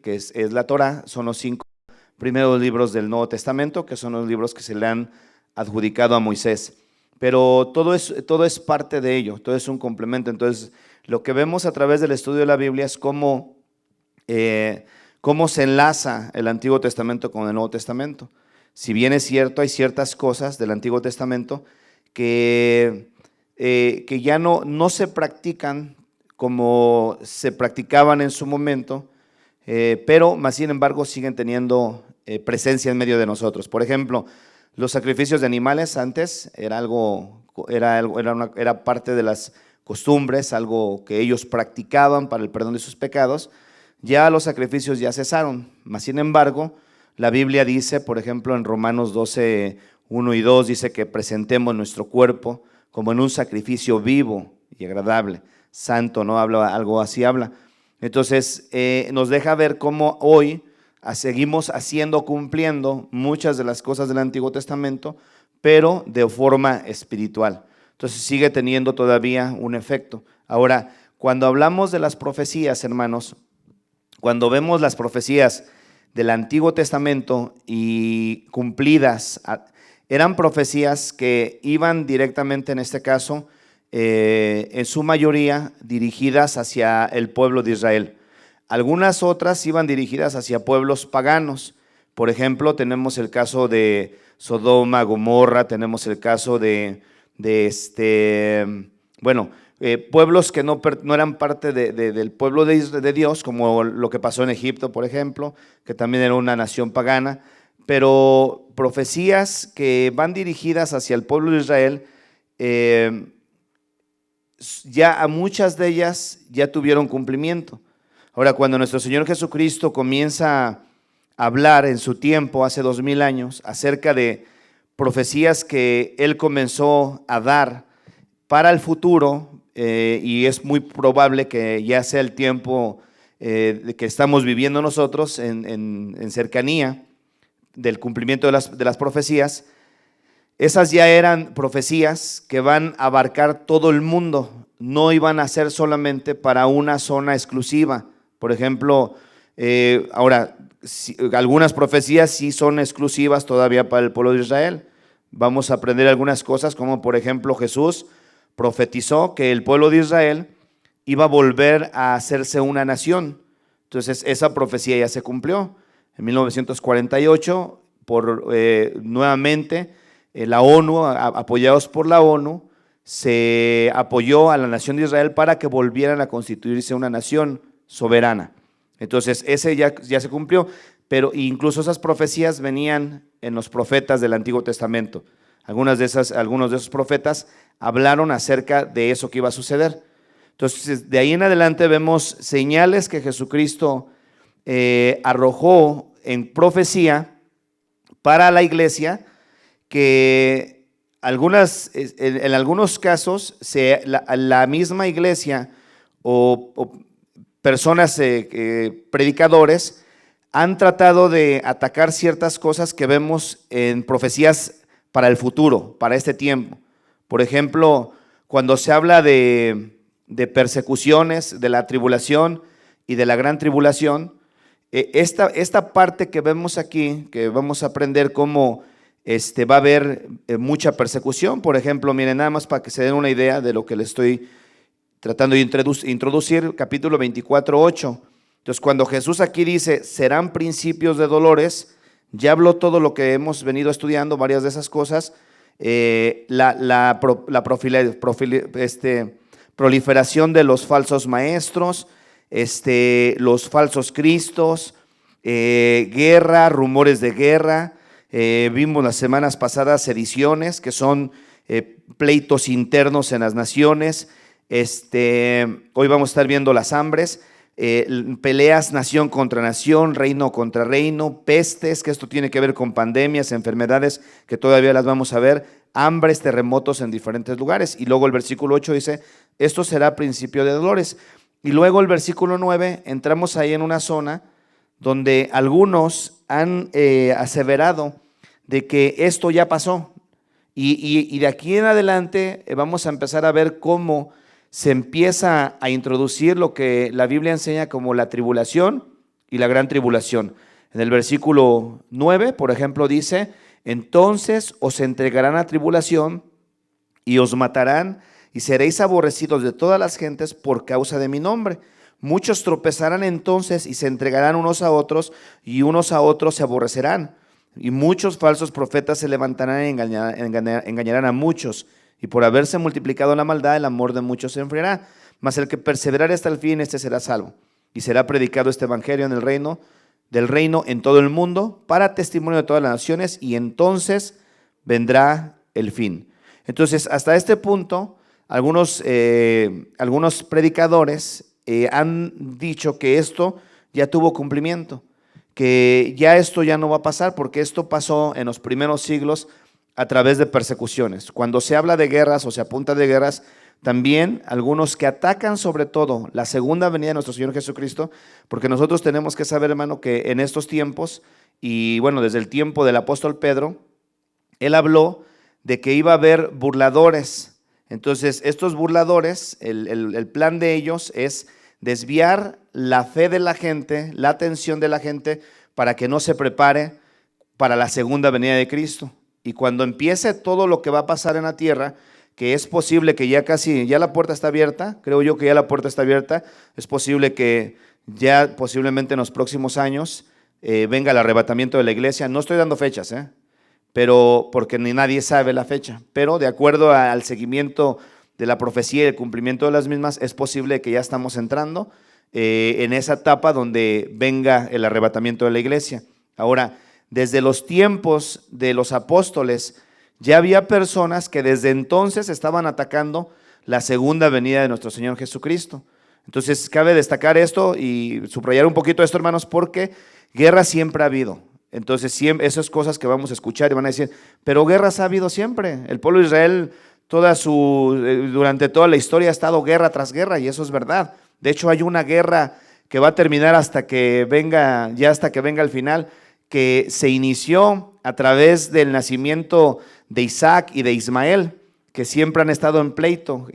que es la Torá, son los 5 primeros libros del Nuevo Testamento, que son los libros que se le han adjudicado a Moisés. Pero todo es parte de ello, todo es un complemento. Entonces, lo que vemos a través del estudio de la Biblia es cómo se enlaza el Antiguo Testamento con el Nuevo Testamento. Si bien es cierto, hay ciertas cosas del Antiguo Testamento que ya no se practican como se practicaban en su momento, pero más sin embargo siguen teniendo presencia en medio de nosotros. Por ejemplo, los sacrificios de animales antes era parte de las costumbres, algo que ellos practicaban para el perdón de sus pecados. Ya los sacrificios ya cesaron, mas sin embargo, la Biblia dice, por ejemplo, en Romanos 12, 1 y 2, dice que presentemos nuestro cuerpo como en un sacrificio vivo y agradable, santo, ¿no? Algo así habla. Entonces, nos deja ver cómo hoy seguimos cumpliendo muchas de las cosas del Antiguo Testamento, pero de forma espiritual. Entonces, sigue teniendo todavía un efecto. Ahora, cuando hablamos de las profecías, hermanos, cuando vemos las profecías del Antiguo Testamento y cumplidas, eran profecías que iban directamente, en este caso, en su mayoría dirigidas hacia el pueblo de Israel. Algunas otras iban dirigidas hacia pueblos paganos. Por ejemplo, tenemos el caso de Sodoma, Gomorra, tenemos el caso pueblos que no eran parte del pueblo de Dios, como lo que pasó en Egipto, por ejemplo, que también era una nación pagana, pero profecías que van dirigidas hacia el pueblo de Israel, ya a muchas de ellas ya tuvieron cumplimiento. Ahora, cuando nuestro Señor Jesucristo comienza a hablar en su tiempo, hace 2000 años, acerca de profecías que Él comenzó a dar para el futuro, y es muy probable que ya sea el tiempo que estamos viviendo nosotros en cercanía del cumplimiento de las profecías. Esas ya eran profecías que van a abarcar todo el mundo, no iban a ser solamente para una zona exclusiva. Por ejemplo, algunas profecías sí son exclusivas todavía para el pueblo de Israel. Vamos a aprender algunas cosas, como por ejemplo Jesús profetizó que el pueblo de Israel iba a volver a hacerse una nación. Entonces esa profecía ya se cumplió. En 1948, nuevamente, la ONU, apoyados por la ONU, se apoyó a la nación de Israel para que volvieran a constituirse una nación soberana. Entonces ese ya se cumplió, pero incluso esas profecías venían en los profetas del Antiguo Testamento. Algunos de esos profetas hablaron acerca de eso que iba a suceder. Entonces, de ahí en adelante vemos señales que Jesucristo arrojó en profecía para la iglesia, que en algunos casos la misma iglesia o personas, predicadores, han tratado de atacar ciertas cosas que vemos en profecías para el futuro, para este tiempo. Por ejemplo, cuando se habla de persecuciones, de la tribulación y de la gran tribulación, esta parte que vemos aquí, que vamos a aprender cómo va a haber mucha persecución. Por ejemplo, miren, nada más para que se den una idea de lo que les estoy tratando de introducir, capítulo 24, 8. Entonces, cuando Jesús aquí dice, serán principios de dolores, ya habló todo lo que hemos venido estudiando, varias de esas cosas, proliferación de los falsos maestros, los falsos cristos, guerra, rumores de guerra. Vimos las semanas pasadas sediciones, que son pleitos internos en las naciones. Hoy vamos a estar viendo las hambres, peleas nación contra nación, reino contra reino, pestes, que esto tiene que ver con pandemias, enfermedades que todavía las vamos a ver, hambres, terremotos en diferentes lugares. Y luego el versículo 8 dice, esto será principio de dolores. Y luego el versículo 9, entramos ahí en una zona donde algunos han aseverado de que esto ya pasó. Y de aquí en adelante vamos a empezar a ver cómo se empieza a introducir lo que la Biblia enseña como la tribulación y la gran tribulación. En el versículo 9, por ejemplo, dice: entonces os entregarán a tribulación y os matarán, y seréis aborrecidos de todas las gentes por causa de mi nombre. Muchos tropezarán entonces y se entregarán unos a otros, y unos a otros se aborrecerán. Y muchos falsos profetas se levantarán y engañarán a muchos. Y por haberse multiplicado la maldad, el amor de muchos se enfriará. Mas el que perseverare hasta el fin, este será salvo. Y será predicado este evangelio en el reino del reino en todo el mundo, para testimonio de todas las naciones, y entonces vendrá el fin. Entonces, hasta este punto, algunos predicadores han dicho que esto ya tuvo cumplimiento, que ya esto ya no va a pasar, porque esto pasó en los primeros siglos a través de persecuciones. Cuando se habla de guerras o se apunta de guerras, también algunos que atacan sobre todo la segunda venida de nuestro Señor Jesucristo, porque nosotros tenemos que saber, hermano, que en estos tiempos, y bueno, desde el tiempo del apóstol Pedro, él habló de que iba a haber burladores. Entonces, estos burladores, el plan de ellos es desviar la fe de la gente, la atención de la gente, para que no se prepare para la segunda venida de Cristo. Y cuando empiece todo lo que va a pasar en la tierra, que es posible que ya la puerta está abierta, creo yo que ya la puerta está abierta, es posible que ya posiblemente en los próximos años venga el arrebatamiento de la iglesia. No estoy dando fechas, pero porque ni nadie sabe la fecha, pero de acuerdo al seguimiento de la profecía y el cumplimiento de las mismas, es posible que ya estamos entrando en esa etapa donde venga el arrebatamiento de la iglesia. Ahora, desde los tiempos de los apóstoles, ya había personas que desde entonces estaban atacando la segunda venida de nuestro Señor Jesucristo. Entonces, cabe destacar esto y subrayar un poquito esto, hermanos, porque guerra siempre ha habido. Entonces, siempre, esas cosas que vamos a escuchar y van a decir, pero guerras ha habido siempre. El pueblo de Israel, durante toda la historia ha estado guerra tras guerra, y eso es verdad. De hecho, hay una guerra que va a terminar hasta que venga el final, que se inició a través del nacimiento de Isaac y de Ismael, que siempre han estado en pleito.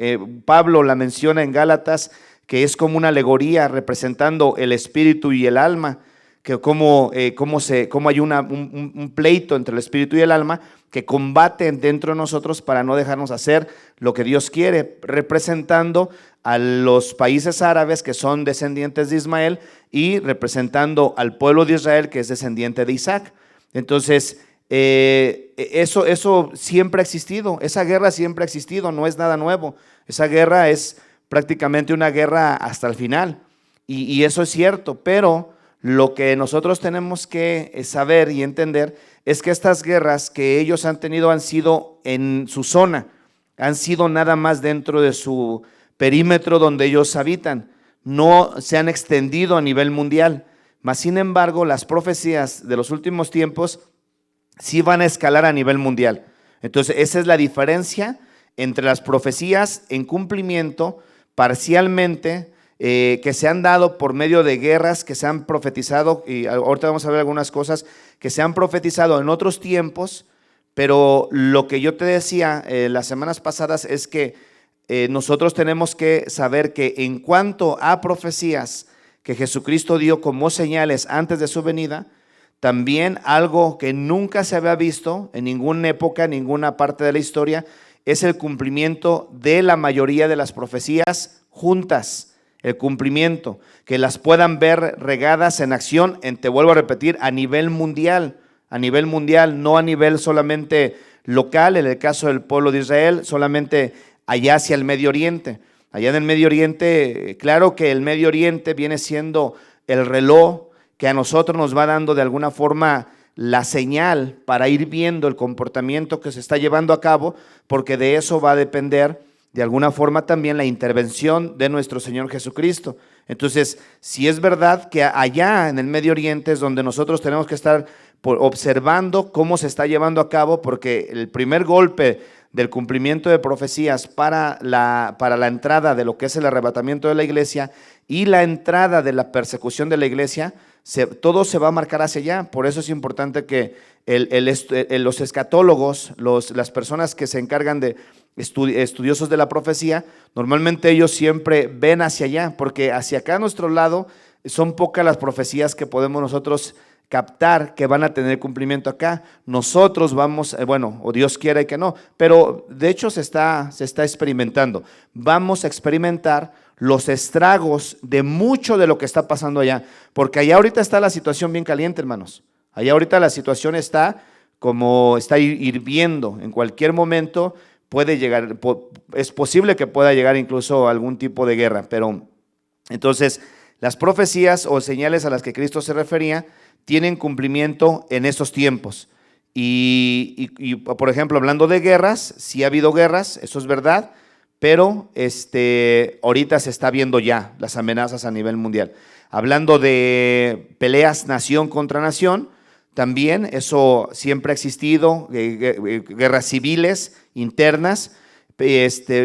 Pablo la menciona en Gálatas, que es como una alegoría representando el espíritu y el alma, que cómo hay un pleito entre el espíritu y el alma que combaten dentro de nosotros para no dejarnos hacer lo que Dios quiere, representando a los países árabes que son descendientes de Ismael y representando al pueblo de Israel que es descendiente de Isaac. Entonces, eso siempre ha existido, esa guerra siempre ha existido, no es nada nuevo. Esa guerra es prácticamente una guerra hasta el final, y eso es cierto, pero lo que nosotros tenemos que saber y entender es que estas guerras que ellos han tenido han sido en su zona, han sido nada más dentro de su perímetro donde ellos habitan, no se han extendido a nivel mundial. Mas sin embargo, las profecías de los últimos tiempos sí van a escalar a nivel mundial. Entonces, esa es la diferencia entre las profecías en cumplimiento parcialmente, que se han dado por medio de guerras que se han profetizado, y ahorita vamos a ver algunas cosas que se han profetizado en otros tiempos, pero lo que yo te decía las semanas pasadas es que nosotros tenemos que saber que en cuanto a profecías que Jesucristo dio como señales antes de su venida, también algo que nunca se había visto en ninguna época, en ninguna parte de la historia, es el cumplimiento de la mayoría de las profecías juntas. El cumplimiento, que las puedan ver regadas en acción, te vuelvo a repetir, a nivel mundial, no a nivel solamente local, en el caso del pueblo de Israel, solamente allá hacia el Medio Oriente. Allá en el Medio Oriente, claro que el Medio Oriente viene siendo el reloj que a nosotros nos va dando de alguna forma la señal para ir viendo el comportamiento que se está llevando a cabo, porque de eso va a depender de alguna forma también la intervención de nuestro Señor Jesucristo. Entonces, si es verdad que allá en el Medio Oriente es donde nosotros tenemos que estar observando cómo se está llevando a cabo, porque el primer golpe del cumplimiento de profecías para la entrada de lo que es el arrebatamiento de la iglesia y la entrada de la persecución de la iglesia, todo se va a marcar hacia allá. Por eso es importante que los escatólogos, las personas que se encargan de estudiosos de la profecía, normalmente ellos siempre ven hacia allá, porque hacia acá a nuestro lado Son pocas las profecías que podemos nosotros captar que van a tener cumplimiento acá. Nosotros vamos, bueno, o Dios quiere que no, pero de hecho se está experimentando. Vamos a experimentar los estragos de mucho de lo que está pasando allá, porque allá ahorita está la situación bien caliente, hermanos. Allá ahorita la situación está como está hirviendo. En cualquier momento puede llegar, es posible que pueda llegar incluso algún tipo de guerra, pero entonces las profecías o señales a las que Cristo se refería tienen cumplimiento en estos tiempos. Y por ejemplo, hablando de guerras, sí ha habido guerras, eso es verdad, pero ahorita se está viendo ya las amenazas a nivel mundial. Hablando de peleas nación contra nación, también eso siempre ha existido, guerras civiles internas,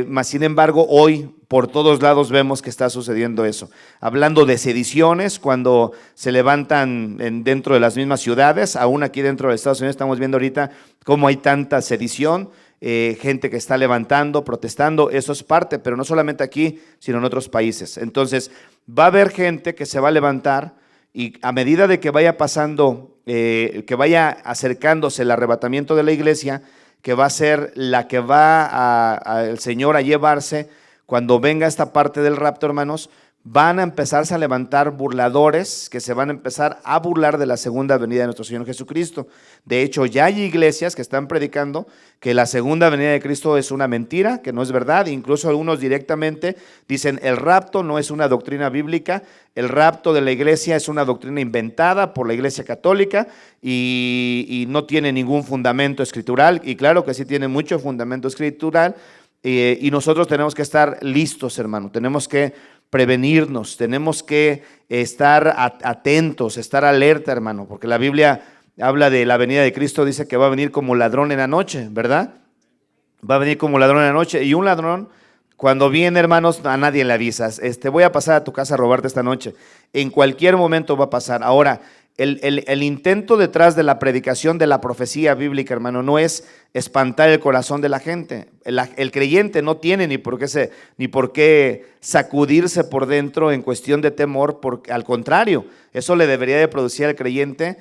más sin embargo hoy por todos lados vemos que está sucediendo eso. Hablando de sediciones, cuando se levantan dentro de las mismas ciudades, aún aquí dentro de Estados Unidos estamos viendo ahorita cómo hay tanta sedición, gente que está levantando, protestando, eso es parte, pero no solamente aquí, sino en otros países. Entonces va a haber gente que se va a levantar y a medida de que vaya pasando, que vaya acercándose el arrebatamiento de la iglesia, que va a ser la que va el Señor a llevarse, cuando venga esta parte del rapto, hermanos, van a empezarse a levantar burladores que se van a empezar a burlar de la segunda venida de nuestro Señor Jesucristo. De hecho, ya hay iglesias que están predicando que la segunda venida de Cristo es una mentira, que no es verdad. Incluso algunos directamente dicen el rapto no es una doctrina bíblica, el rapto de la iglesia es una doctrina inventada por la Iglesia Católica y no tiene ningún fundamento escritural. Y claro que sí tiene mucho fundamento escritural, y nosotros tenemos que estar listos, hermano, tenemos que prevenirnos, tenemos que estar atentos, estar alerta, hermano, porque la Biblia habla de la venida de Cristo, dice que va a venir como ladrón en la noche, ¿verdad? Va a venir como ladrón en la noche, y un ladrón, cuando viene, hermanos, a nadie le avisas, voy a pasar a tu casa a robarte esta noche, en cualquier momento va a pasar. Ahora, el intento detrás de la predicación de la profecía bíblica, hermano, no es espantar el corazón de la gente. El creyente no tiene ni por qué sacudirse por dentro en cuestión de temor, porque al contrario, eso le debería de producir al creyente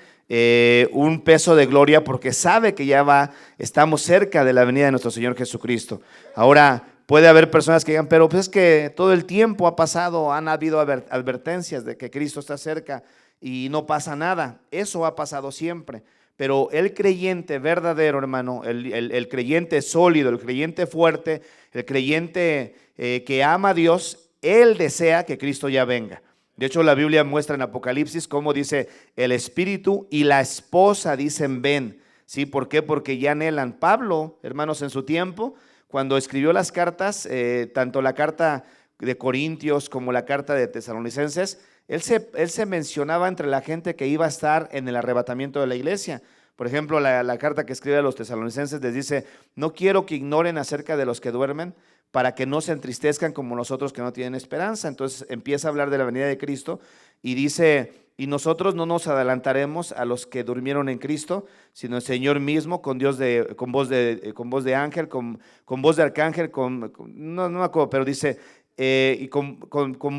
un peso de gloria, porque sabe que ya estamos cerca de la venida de nuestro Señor Jesucristo. Ahora, puede haber personas que digan, pero pues es que todo el tiempo ha pasado, han habido advertencias de que Cristo está cerca y no pasa nada. Eso ha pasado siempre, pero el creyente verdadero, hermano, el creyente sólido, el creyente fuerte, el creyente que ama a Dios, él desea que Cristo ya venga. De hecho, la Biblia muestra en Apocalipsis cómo dice el Espíritu y la esposa dicen ven. ¿Sí? ¿Por qué? Porque ya anhelan. Pablo, hermanos, en su tiempo, cuando escribió las cartas, tanto la carta de Corintios como la carta de Tesalonicenses, él se mencionaba entre la gente que iba a estar en el arrebatamiento de la iglesia. Por ejemplo, la carta que escribe a los tesalonicenses les dice, no quiero que ignoren acerca de los que duermen, para que no se entristezcan como nosotros que no tienen esperanza. Entonces empieza a hablar de la venida de Cristo y dice, y nosotros no nos adelantaremos a los que durmieron en Cristo, sino el Señor mismo con voz de ángel, con voz de arcángel, no me acuerdo, pero dice, y con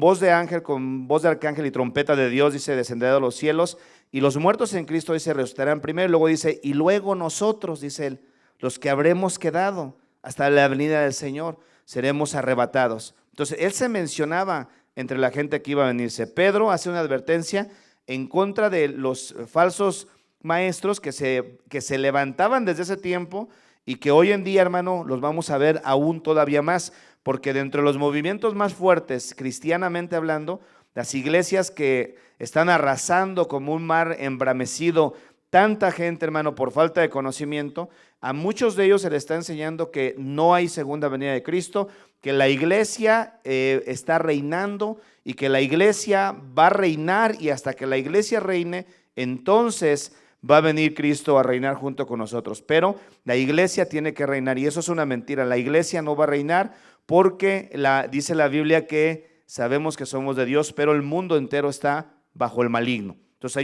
voz de ángel, con voz de arcángel y trompeta de Dios, dice, descenderá de los cielos, y los muertos en Cristo, dice, resucitarán primero, y luego dice, y luego nosotros, dice él, los que habremos quedado hasta la venida del Señor, seremos arrebatados. Entonces, él se mencionaba entre la gente que iba a venirse. Pedro hace una advertencia en contra de los falsos maestros que se levantaban desde ese tiempo y que hoy en día, hermano, los vamos a ver aún todavía más, porque dentro de los movimientos más fuertes, cristianamente hablando, las iglesias que están arrasando como un mar embramecido, tanta gente, hermano, por falta de conocimiento, a muchos de ellos se les está enseñando que no hay segunda venida de Cristo, que la iglesia está reinando y que la iglesia va a reinar, y hasta que la iglesia reine, entonces va a venir Cristo a reinar junto con nosotros. Pero la iglesia tiene que reinar, y eso es una mentira. La iglesia no va a reinar porque dice la Biblia que sabemos que somos de Dios, pero el mundo entero está bajo el maligno. Entonces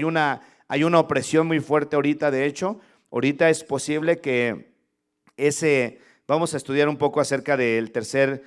hay una opresión muy fuerte ahorita. De hecho, ahorita es posible que vamos a estudiar un poco acerca del tercer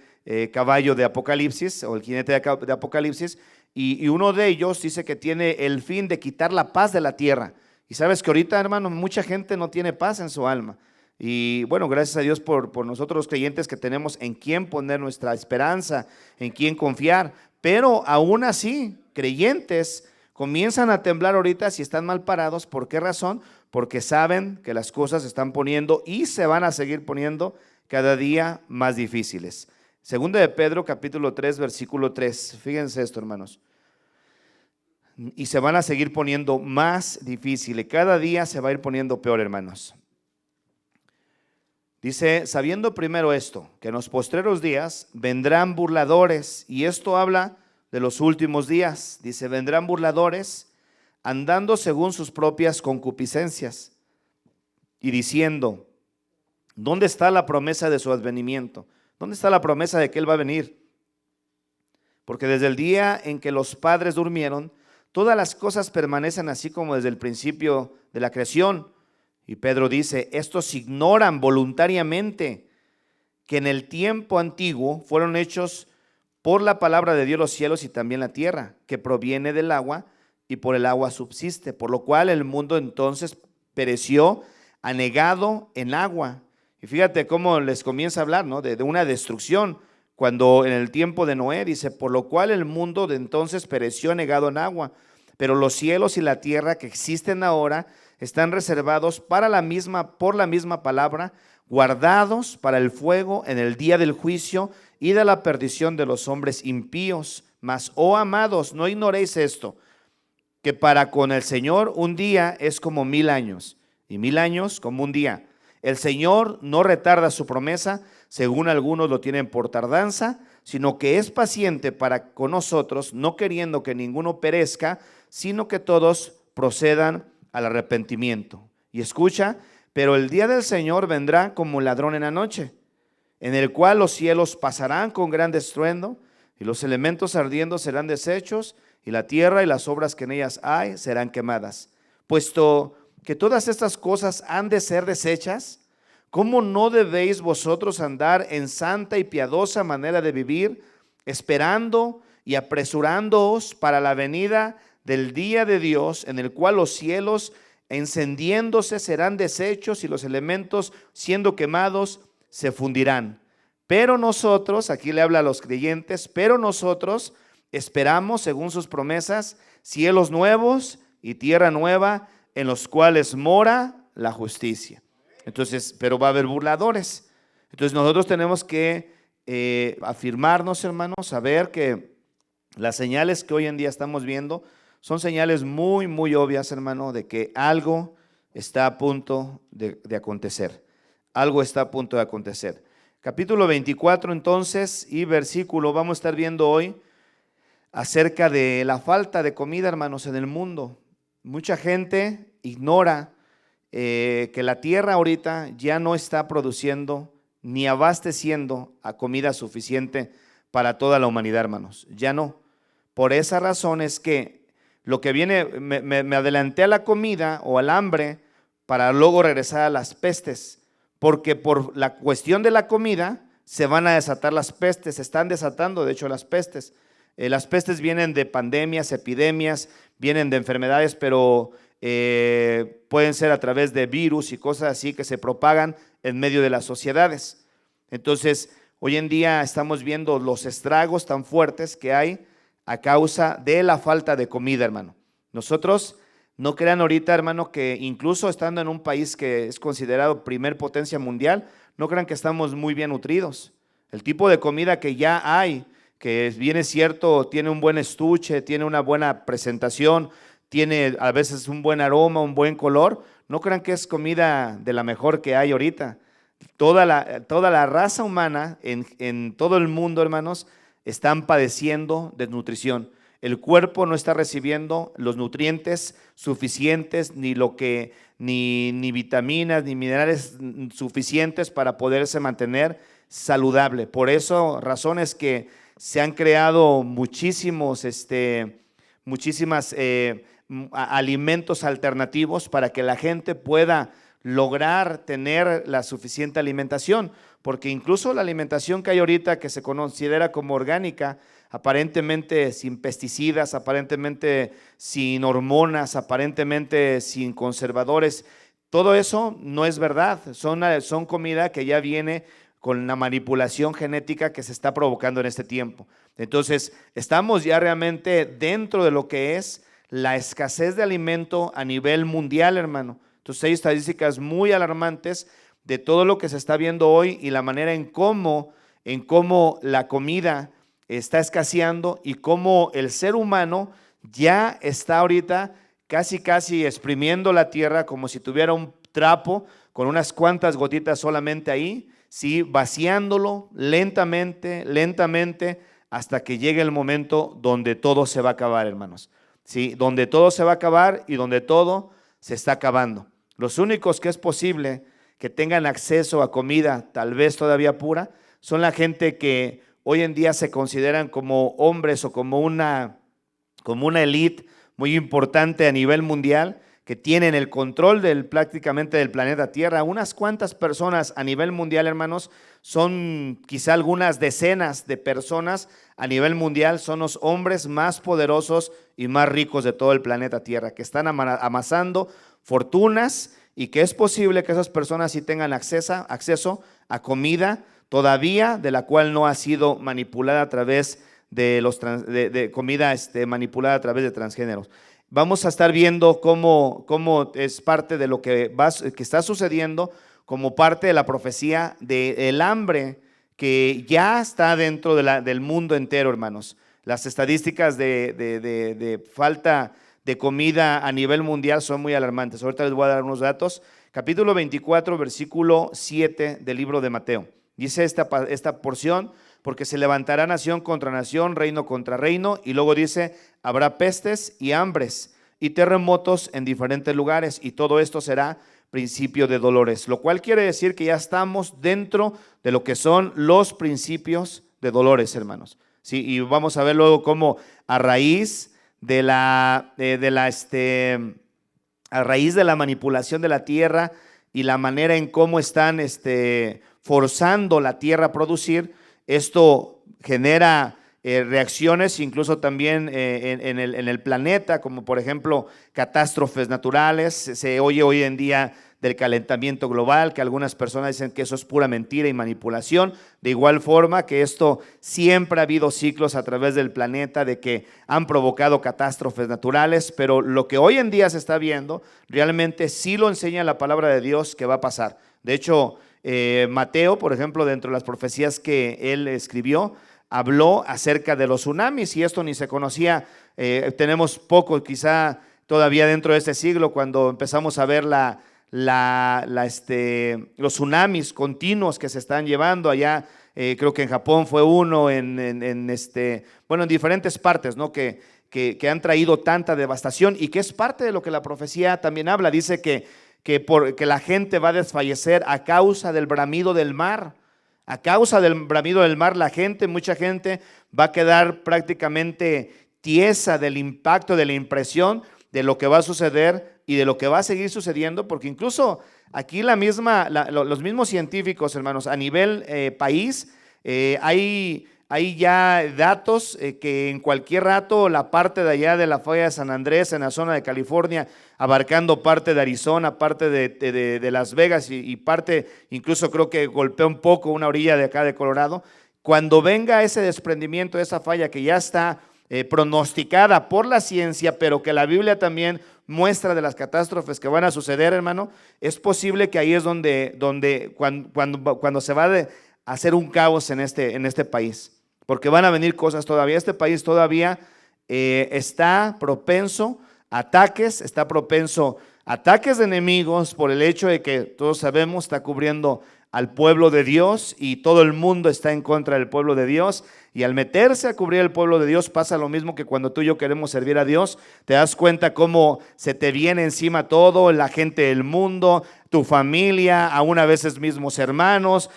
caballo de Apocalipsis, o el jinete de Apocalipsis, y uno de ellos dice que tiene el fin de quitar la paz de la tierra. Y sabes que ahorita, hermano, mucha gente no tiene paz en su alma. Y bueno, gracias a Dios por nosotros los creyentes que tenemos en quién poner nuestra esperanza, en quién confiar. Pero aún así, creyentes comienzan a temblar ahorita si están mal parados. ¿Por qué razón? Porque saben que las cosas se están poniendo y se van a seguir poniendo cada día más difíciles. Segunda de Pedro, capítulo 3, versículo 3. Fíjense esto, hermanos. Y se van a seguir poniendo más difíciles. Cada día se va a ir poniendo peor, hermanos. Dice, sabiendo primero esto, que en los postreros días vendrán burladores, y esto habla de los últimos días. Dice, vendrán burladores andando según sus propias concupiscencias y diciendo, ¿dónde está la promesa de su advenimiento? ¿Dónde está la promesa de que Él va a venir? Porque desde el día en que los padres durmieron, todas las cosas permanecen así como desde el principio de la creación. Y Pedro dice, estos ignoran voluntariamente que en el tiempo antiguo fueron hechos por la palabra de Dios los cielos y también la tierra, que proviene del agua y por el agua subsiste, por lo cual el mundo entonces pereció anegado en agua. Y fíjate cómo les comienza a hablar, ¿no? de una destrucción, cuando en el tiempo de Noé dice, por lo cual el mundo de entonces pereció anegado en agua, pero los cielos y la tierra que existen ahora están reservados por la misma palabra, guardados para el fuego en el día del juicio y de la perdición de los hombres impíos. Mas, oh amados, no ignoréis esto, que para con el Señor un día es como 1000 años, y 1000 años como un día. El Señor no retarda su promesa, según algunos lo tienen por tardanza, sino que es paciente para con nosotros, no queriendo que ninguno perezca, sino que todos procedan al arrepentimiento. Y escucha, pero el día del Señor vendrá como ladrón en la noche, en el cual los cielos pasarán con gran estruendo, y los elementos ardiendo serán deshechos, y la tierra y las obras que en ellas hay serán quemadas. Puesto que todas estas cosas han de ser deshechas, ¿cómo no debéis vosotros andar en santa y piadosa manera de vivir, esperando y apresurándoos para la venida del día de Dios, en el cual los cielos encendiéndose serán deshechos y los elementos siendo quemados se fundirán? Pero nosotros, aquí le habla a los creyentes, pero nosotros esperamos según sus promesas cielos nuevos y tierra nueva en los cuales mora la justicia. Entonces, pero va a haber burladores. Entonces nosotros tenemos que afirmarnos, hermanos, saber que las señales que hoy en día estamos viendo son señales muy, muy obvias, hermano, de que algo está a punto de acontecer. Algo está a punto de acontecer. Capítulo 24 entonces y versículo, vamos a estar viendo hoy acerca de la falta de comida, hermanos, en el mundo. Mucha gente ignora que la tierra ahorita ya no está produciendo ni abasteciendo a comida suficiente para toda la humanidad, hermanos. Ya no. Por esa razón es que lo que viene, me adelanté a la comida o al hambre para luego regresar a las pestes, porque por la cuestión de la comida se van a desatar las pestes, se están desatando de hecho las pestes. Las pestes vienen de pandemias, epidemias, vienen de enfermedades, pero pueden ser a través de virus y cosas así que se propagan en medio de las sociedades. Entonces, hoy en día estamos viendo los estragos tan fuertes que hay a causa de la falta de comida, hermano. Nosotros, no crean ahorita, hermano, que incluso estando en un país que es considerado primer potencia mundial, no crean que estamos muy bien nutridos. El tipo de comida que ya hay, que bien es cierto, tiene un buen estuche, tiene una buena presentación, tiene a veces un buen aroma, un buen color, no crean que es comida de la mejor que hay ahorita. Toda la raza humana en todo el mundo, hermanos, están padeciendo desnutrición. El cuerpo no está recibiendo los nutrientes suficientes, ni vitaminas, ni minerales suficientes para poderse mantener saludable. Por eso, razones que se han creado muchísimos alimentos alternativos para que la gente pueda lograr tener la suficiente alimentación, porque incluso la alimentación que hay ahorita que se considera como orgánica, aparentemente sin pesticidas, aparentemente sin hormonas, aparentemente sin conservadores. Todo eso no es verdad, son comida que ya viene con la manipulación genética que se está provocando en este tiempo. Entonces, estamos ya realmente dentro de lo que es la escasez de alimento a nivel mundial, hermano. Entonces, hay estadísticas muy alarmantes de todo lo que se está viendo hoy y la manera en cómo la comida está escaseando y cómo el ser humano ya está ahorita casi exprimiendo la tierra como si tuviera un trapo con unas cuantas gotitas solamente ahí, ¿sí? Vaciándolo lentamente hasta que llegue el momento donde todo se va a acabar, hermanos, ¿sí? Donde todo se va a acabar y donde todo se está acabando. Los únicos que es posible que tengan acceso a comida tal vez todavía pura son la gente que hoy en día se consideran como hombres o como una élite muy importante a nivel mundial, que tienen el control prácticamente del planeta Tierra. Unas cuantas personas a nivel mundial, hermanos, son quizá algunas decenas de personas a nivel mundial, son los hombres más poderosos y más ricos de todo el planeta Tierra, que están amasando fortunas y que es posible que esas personas sí tengan acceso a comida todavía de la cual no ha sido manipulada a través de comida manipulada a través de transgéneros. Vamos a estar viendo cómo es parte de lo que está sucediendo, como parte de la profecía del hambre que ya está dentro del mundo entero, hermanos. Las estadísticas de falta de comida a nivel mundial son muy alarmantes. Ahorita les voy a dar unos datos. Capítulo 24, versículo 7 del libro de Mateo. Dice esta porción: porque se levantará nación contra nación, reino contra reino, y luego dice, habrá pestes y hambres y terremotos en diferentes lugares, y todo esto será principio de dolores, lo cual quiere decir que ya estamos dentro de lo que son los principios de dolores, hermanos. Sí, y vamos a ver luego cómo a raíz de la manipulación de la tierra y la manera en cómo están forzando la tierra a producir, esto genera reacciones incluso también en el planeta, como por ejemplo catástrofes naturales. Se oye hoy en día del calentamiento global, que algunas personas dicen que eso es pura mentira y manipulación. De igual forma que esto siempre ha habido ciclos a través del planeta de que han provocado catástrofes naturales, pero lo que hoy en día se está viendo realmente sí lo enseña la palabra de Dios que va a pasar. De hecho, Mateo, por ejemplo, dentro de las profecías que él escribió, habló acerca de los tsunamis, y esto ni se conocía. Tenemos poco quizá todavía dentro de este siglo, cuando empezamos a ver los tsunamis continuos que se están llevando allá. Creo que en Japón fue uno, en diferentes partes, ¿no? que han traído tanta devastación, y que es parte de lo que la profecía también habla. Dice que la gente va a desfallecer a causa del bramido del mar. A causa del bramido del mar, mucha gente va a quedar prácticamente tiesa del impacto, de la impresión de lo que va a suceder y de lo que va a seguir sucediendo, porque incluso aquí los mismos científicos, hermanos, a nivel país, hay ya datos que en cualquier rato la parte de allá de la falla de San Andrés, en la zona de California, abarcando parte de Arizona, parte de Las Vegas y parte, incluso creo que golpea un poco una orilla de acá de Colorado, cuando venga ese desprendimiento de esa falla que ya está pronosticada por la ciencia, pero que la Biblia también muestra de las catástrofes que van a suceder, hermano, es posible que ahí es cuando se va a hacer un caos en este país, porque van a venir cosas todavía. Este país todavía está propenso a ataques, de enemigos, por el hecho de que todos sabemos está cubriendo al pueblo de Dios, y todo el mundo está en contra del pueblo de Dios. Y al meterse a cubrir el pueblo de Dios pasa lo mismo que cuando tú y yo queremos servir a Dios. Te das cuenta cómo se te viene encima todo, la gente del mundo, tu familia, aún a veces mismos hermanos,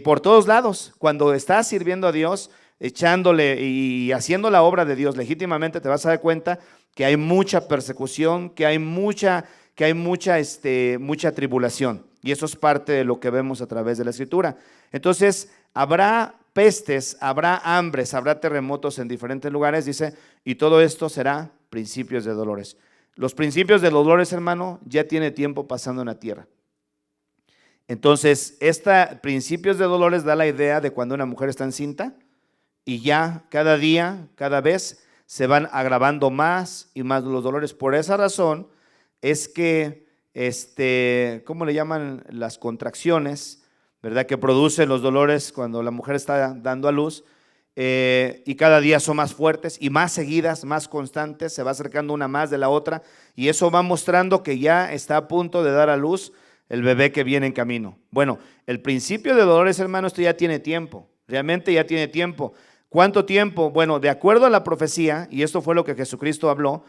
por todos lados. Cuando estás sirviendo a Dios, echándole y haciendo la obra de Dios legítimamente, te vas a dar cuenta que hay mucha persecución, que hay mucha tribulación. Y eso es parte de lo que vemos a través de la Escritura. Entonces, habrá pestes, habrá hambres, habrá terremotos en diferentes lugares, dice, y todo esto será principios de dolores. Los principios de dolores, hermano, ya tiene tiempo pasando en la tierra. Entonces, principios de dolores da la idea de cuando una mujer está encinta y ya cada día, cada vez se van agravando más y más los dolores. Por esa razón es que, ¿cómo le llaman? Las contracciones, ¿verdad? Que producen los dolores cuando la mujer está dando a luz, y cada día son más fuertes y más seguidas, más constantes, se va acercando una más de la otra, y eso va mostrando que ya está a punto de dar a luz el bebé que viene en camino. Bueno, el principio de dolores, hermano, esto ya tiene tiempo, realmente ya tiene tiempo. ¿Cuánto tiempo? Bueno, de acuerdo a la profecía, y esto fue lo que Jesucristo habló,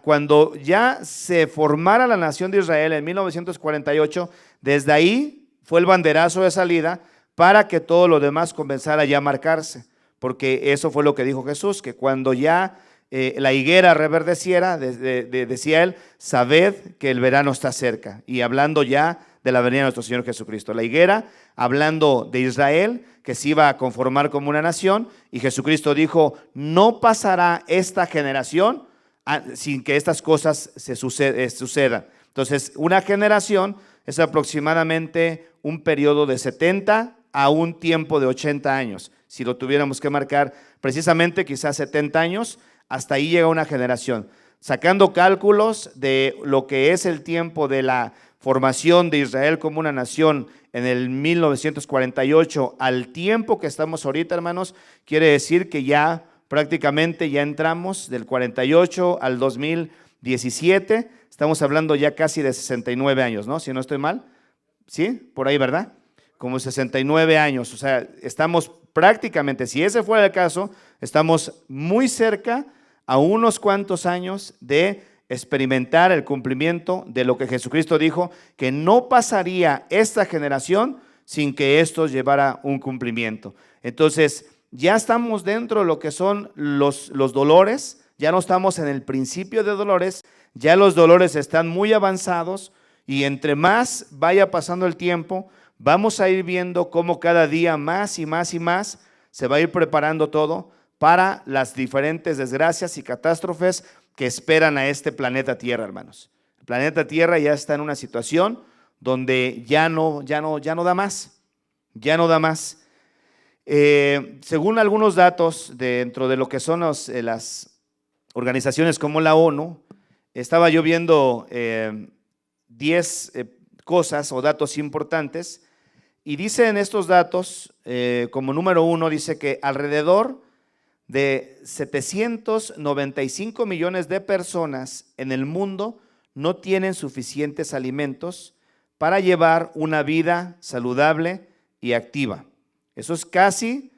cuando ya se formara la nación de Israel en 1948, desde ahí fue el banderazo de salida para que todo lo demás comenzara ya a marcarse, porque eso fue lo que dijo Jesús, que cuando ya la higuera reverdeciera, decía él, sabed que el verano está cerca, y hablando ya de la venida de nuestro Señor Jesucristo. La higuera, hablando de Israel, que se iba a conformar como una nación, y Jesucristo dijo, no pasará esta generación sin que estas cosas sucedan. Entonces, una generación es aproximadamente un periodo de 70 a un tiempo de 80 años. Si lo tuviéramos que marcar precisamente, quizás 70 años, hasta ahí llega una generación. Sacando cálculos de lo que es el tiempo de la formación de Israel como una nación en el 1948 al tiempo que estamos ahorita, hermanos, quiere decir que ya prácticamente ya entramos del 48 al 2017, estamos hablando ya casi de 69 años, ¿no? Si no estoy mal, ¿sí? Por ahí, ¿verdad? Como 69 años, o sea, estamos prácticamente, si ese fuera el caso, estamos muy cerca a unos cuantos años de experimentar el cumplimiento de lo que Jesucristo dijo, que no pasaría esta generación sin que esto llevara un cumplimiento. Entonces, ya estamos dentro de lo que son los dolores, ya no estamos en el principio de dolores, ya los dolores están muy avanzados, y entre más vaya pasando el tiempo, vamos a ir viendo cómo cada día más y más y más se va a ir preparando todo para las diferentes desgracias y catástrofes que esperan a este planeta Tierra, hermanos. El planeta Tierra ya está en una situación donde ya no da más, ya no da más. Según algunos datos dentro de lo que son las organizaciones como la ONU, estaba yo viendo 10 cosas o datos importantes, y dice en estos datos, como número 1, dice que alrededor de 795 millones de personas en el mundo no tienen suficientes alimentos para llevar una vida saludable y activa. Eso es casi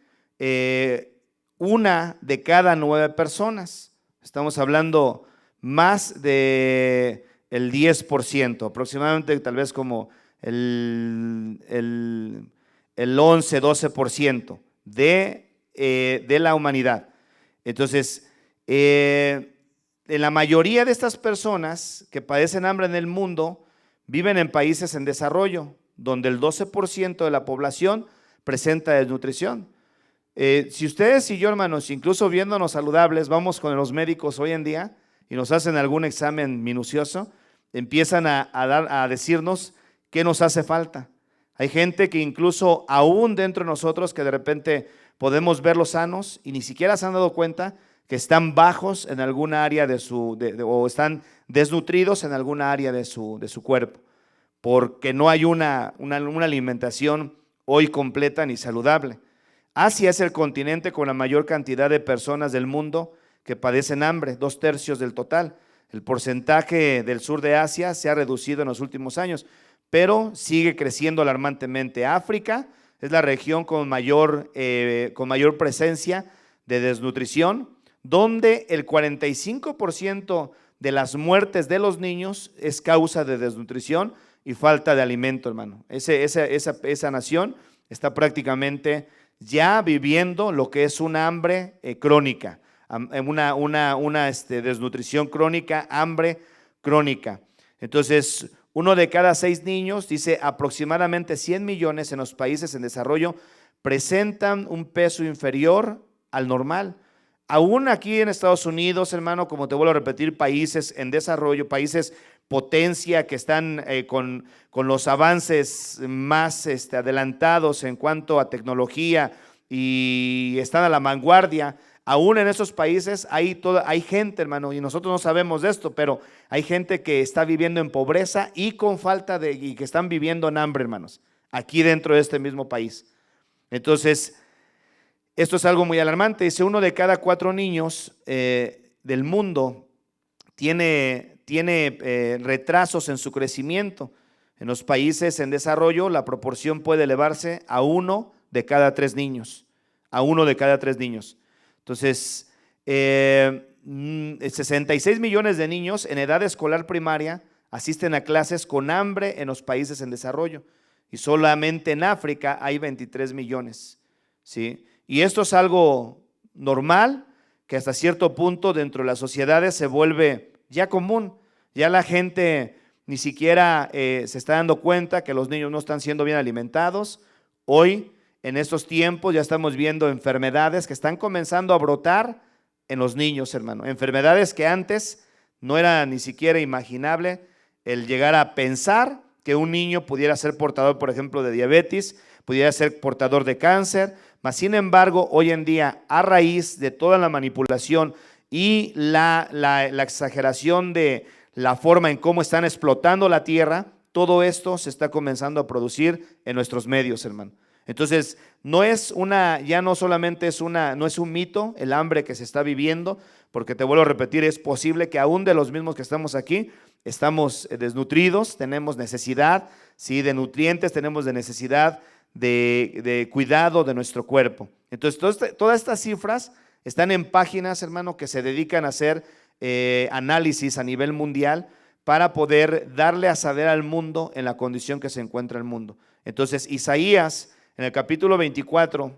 una de cada 9 personas. Estamos hablando más de el 10%, aproximadamente tal vez como el 11-12% de la humanidad. Entonces, en la mayoría de estas personas que padecen hambre en el mundo viven en países en desarrollo, donde el 12% de la población presenta desnutrición. Si ustedes y yo, hermanos, incluso viéndonos saludables, vamos con los médicos hoy en día y nos hacen algún examen minucioso, empiezan a decirnos qué nos hace falta. Hay gente que incluso aún dentro de nosotros que de repente podemos verlos sanos y ni siquiera se han dado cuenta que están bajos en alguna área o están desnutridos en alguna área de su cuerpo, porque no hay una alimentación hoy completa ni saludable. Asia es el continente con la mayor cantidad de personas del mundo que padecen hambre, 2/3 del total. El porcentaje del sur de Asia se ha reducido en los últimos años, pero sigue creciendo alarmantemente. África es la región con mayor presencia de desnutrición, donde el 45% de las muertes de los niños es causa de desnutrición y falta de alimento, hermano. Esa nación está prácticamente ya viviendo lo que es una hambre crónica, una desnutrición crónica, hambre crónica. Entonces, 1 de cada 6 niños, dice aproximadamente 100 millones en los países en desarrollo, presentan un peso inferior al normal. Aún aquí en Estados Unidos, hermano, como te vuelvo a repetir, países en desarrollo, países potencia que están con los avances más adelantados en cuanto a tecnología y están a la vanguardia. Aún en esos países hay gente, hermano, y nosotros no sabemos de esto, pero hay gente que está viviendo en pobreza y con y que están viviendo en hambre, hermanos, aquí dentro de este mismo país. Entonces, esto es algo muy alarmante. Dice, 1 de cada 4 niños del mundo tiene retrasos en su crecimiento. En los países en desarrollo, la proporción puede elevarse a 1 de cada 3 niños. A 1 de cada 3 niños. Entonces, 66 millones de niños en edad escolar primaria asisten a clases con hambre en los países en desarrollo. Y solamente en África hay 23 millones. ¿Sí? Y esto es algo normal, que hasta cierto punto dentro de las sociedades se vuelve ya común. Ya la gente ni siquiera se está dando cuenta que los niños no están siendo bien alimentados. Hoy, en estos tiempos, ya estamos viendo enfermedades que están comenzando a brotar en los niños, hermano. Enfermedades que antes no era ni siquiera imaginable el llegar a pensar que un niño pudiera ser portador, por ejemplo, de diabetes, pudiera ser portador de cáncer. Mas, sin embargo, hoy en día, a raíz de toda la manipulación y la exageración de la forma en cómo están explotando la tierra, todo esto se está comenzando a producir en nuestros medios, hermano. Entonces, ya no solamente no es un mito el hambre que se está viviendo, porque te vuelvo a repetir, es posible que aún de los mismos que estamos aquí, estamos desnutridos, tenemos necesidad, sí, de nutrientes, tenemos de necesidad de cuidado de nuestro cuerpo. Entonces, todas estas cifras están en páginas, hermano, que se dedican a hacer análisis a nivel mundial para poder darle a saber al mundo en la condición que se encuentra el mundo. Entonces, Isaías, en el capítulo 24,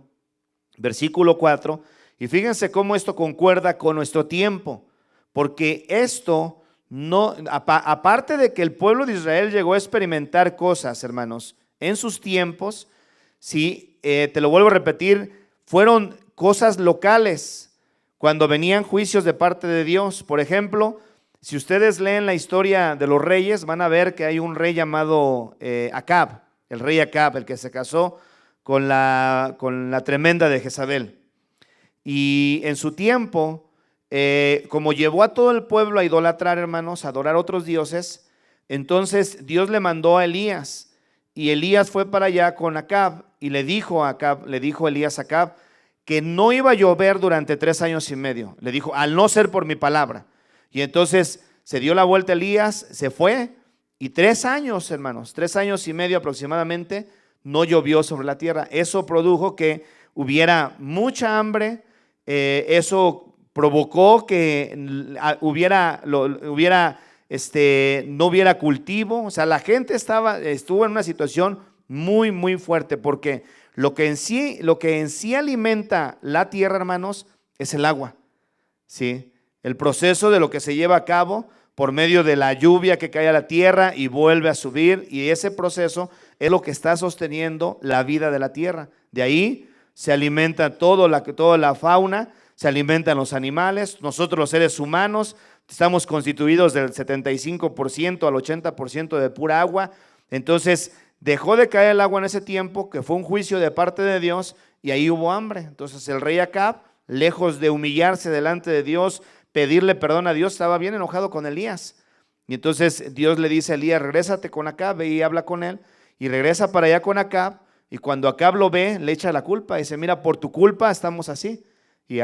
versículo 4, y fíjense cómo esto concuerda con nuestro tiempo, porque esto no, aparte de que el pueblo de Israel llegó a experimentar cosas, hermanos, en sus tiempos, sí, te lo vuelvo a repetir, fueron cosas locales cuando venían juicios de parte de Dios. Por ejemplo, si ustedes leen la historia de los reyes, van a ver que hay un rey llamado Acab, el rey Acab, el que se casó con la tremenda de Jezabel. Y en su tiempo, como llevó a todo el pueblo a idolatrar, hermanos, a adorar otros dioses, entonces Dios le mandó a Elías. Y Elías fue para allá con Acab y le dijo Elías a Acab que no iba a llover durante 3 años y medio. Le dijo, al no ser por mi palabra. Y entonces se dio la vuelta Elías, se fue y 3 años, hermanos, 3 años y medio aproximadamente, no llovió sobre la tierra. Eso produjo que hubiera mucha hambre, eso provocó que no hubiera cultivo. O sea, la gente estuvo en una situación muy, muy fuerte, porque lo que en sí alimenta la tierra, hermanos, es el agua, ¿sí? El proceso de lo que se lleva a cabo por medio de la lluvia que cae a la tierra y vuelve a subir, y ese proceso es lo que está sosteniendo la vida de la tierra. De ahí se alimenta toda la fauna, se alimentan los animales. Nosotros los seres humanos estamos constituidos del 75% al 80% de pura agua. Entonces dejó de caer el agua en ese tiempo, que fue un juicio de parte de Dios, y ahí hubo hambre. Entonces el rey Acab, lejos de humillarse delante de Dios, pedirle perdón a Dios, estaba bien enojado con Elías. Y entonces Dios le dice a Elías, regrésate con Acab, ve y habla con él. Y regresa para allá con Acab, y cuando Acab lo ve, le echa la culpa, dice, mira, por tu culpa estamos así. Y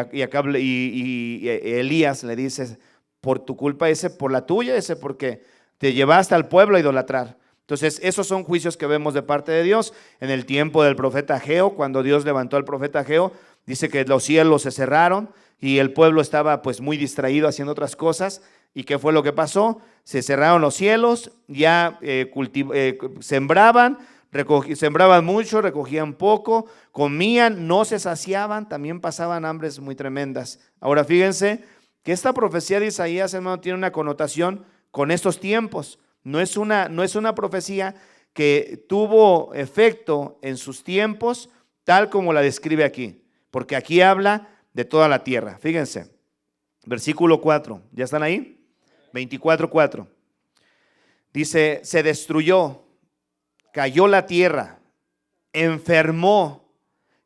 Elías le dice, por tu culpa, por la tuya, porque te llevaste al pueblo a idolatrar. Entonces, esos son juicios que vemos de parte de Dios. En el tiempo del profeta Ageo, cuando Dios levantó al profeta Ageo, dice que los cielos se cerraron y el pueblo estaba pues muy distraído haciendo otras cosas. ¿Y qué fue lo que pasó? Se cerraron los cielos, ya sembraban mucho, recogían poco, comían, no se saciaban, también pasaban hambres muy tremendas. Ahora fíjense que esta profecía de Isaías, hermano, tiene una connotación con estos tiempos. No es una profecía que tuvo efecto en sus tiempos tal como la describe aquí, porque aquí habla de toda la tierra. Fíjense, versículo 4, ¿ya están ahí? 24:4. Dice, se destruyó, cayó la tierra, enfermó,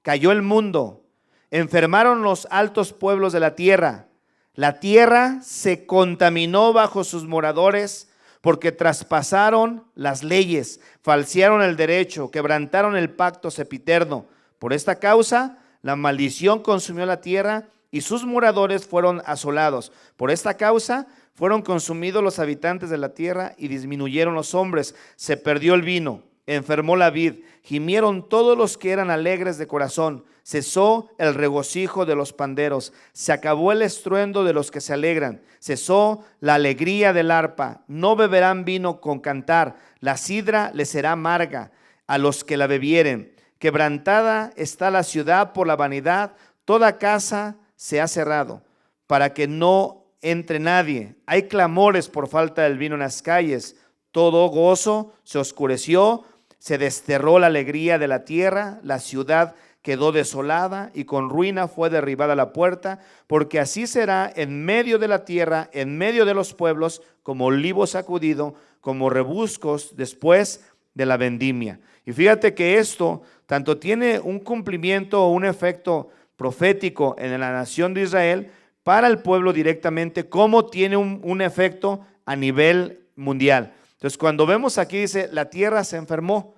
cayó el mundo, enfermaron los altos pueblos de la tierra se contaminó bajo sus moradores, porque traspasaron las leyes, falsearon el derecho, quebrantaron el pacto sempiterno. Por esta causa, la maldición consumió la tierra y sus moradores fueron asolados. Por esta causa, fueron consumidos los habitantes de la tierra y disminuyeron los hombres. Se perdió el vino, enfermó la vid, gimieron todos los que eran alegres de corazón. Cesó el regocijo de los panderos, se acabó el estruendo de los que se alegran, cesó la alegría del arpa. No beberán vino con cantar, la sidra les será amarga a los que la bebieren. Quebrantada está la ciudad por la vanidad, toda casa se ha cerrado, para que no entre nadie. Hay clamores por falta del vino en las calles, todo gozo se oscureció, se desterró la alegría de la tierra, la ciudad quedó desolada y con ruina fue derribada la puerta, porque así será en medio de la tierra, en medio de los pueblos, como olivo sacudido, como rebuscos después de la vendimia. Y fíjate que esto tanto tiene un cumplimiento o un efecto profético en la nación de Israel para el pueblo directamente, como tiene un efecto a nivel mundial. Entonces, cuando vemos aquí dice, la tierra se enfermó.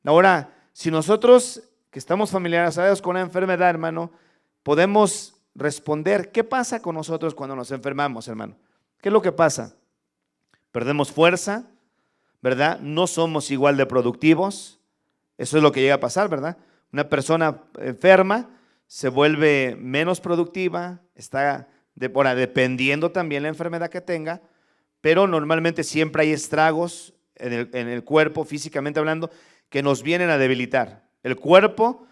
Ahora, si nosotros que estamos familiarizados con la enfermedad, hermano, podemos responder, ¿qué pasa con nosotros cuando nos enfermamos, hermano? ¿Qué es lo que pasa? Perdemos fuerza, ¿verdad? No somos igual de productivos. Eso es lo que llega a pasar, ¿verdad? Una persona enferma se vuelve menos productiva, está dependiendo también la enfermedad que tenga, pero normalmente siempre hay estragos en el cuerpo, físicamente hablando, que nos vienen a debilitar. El cuerpo,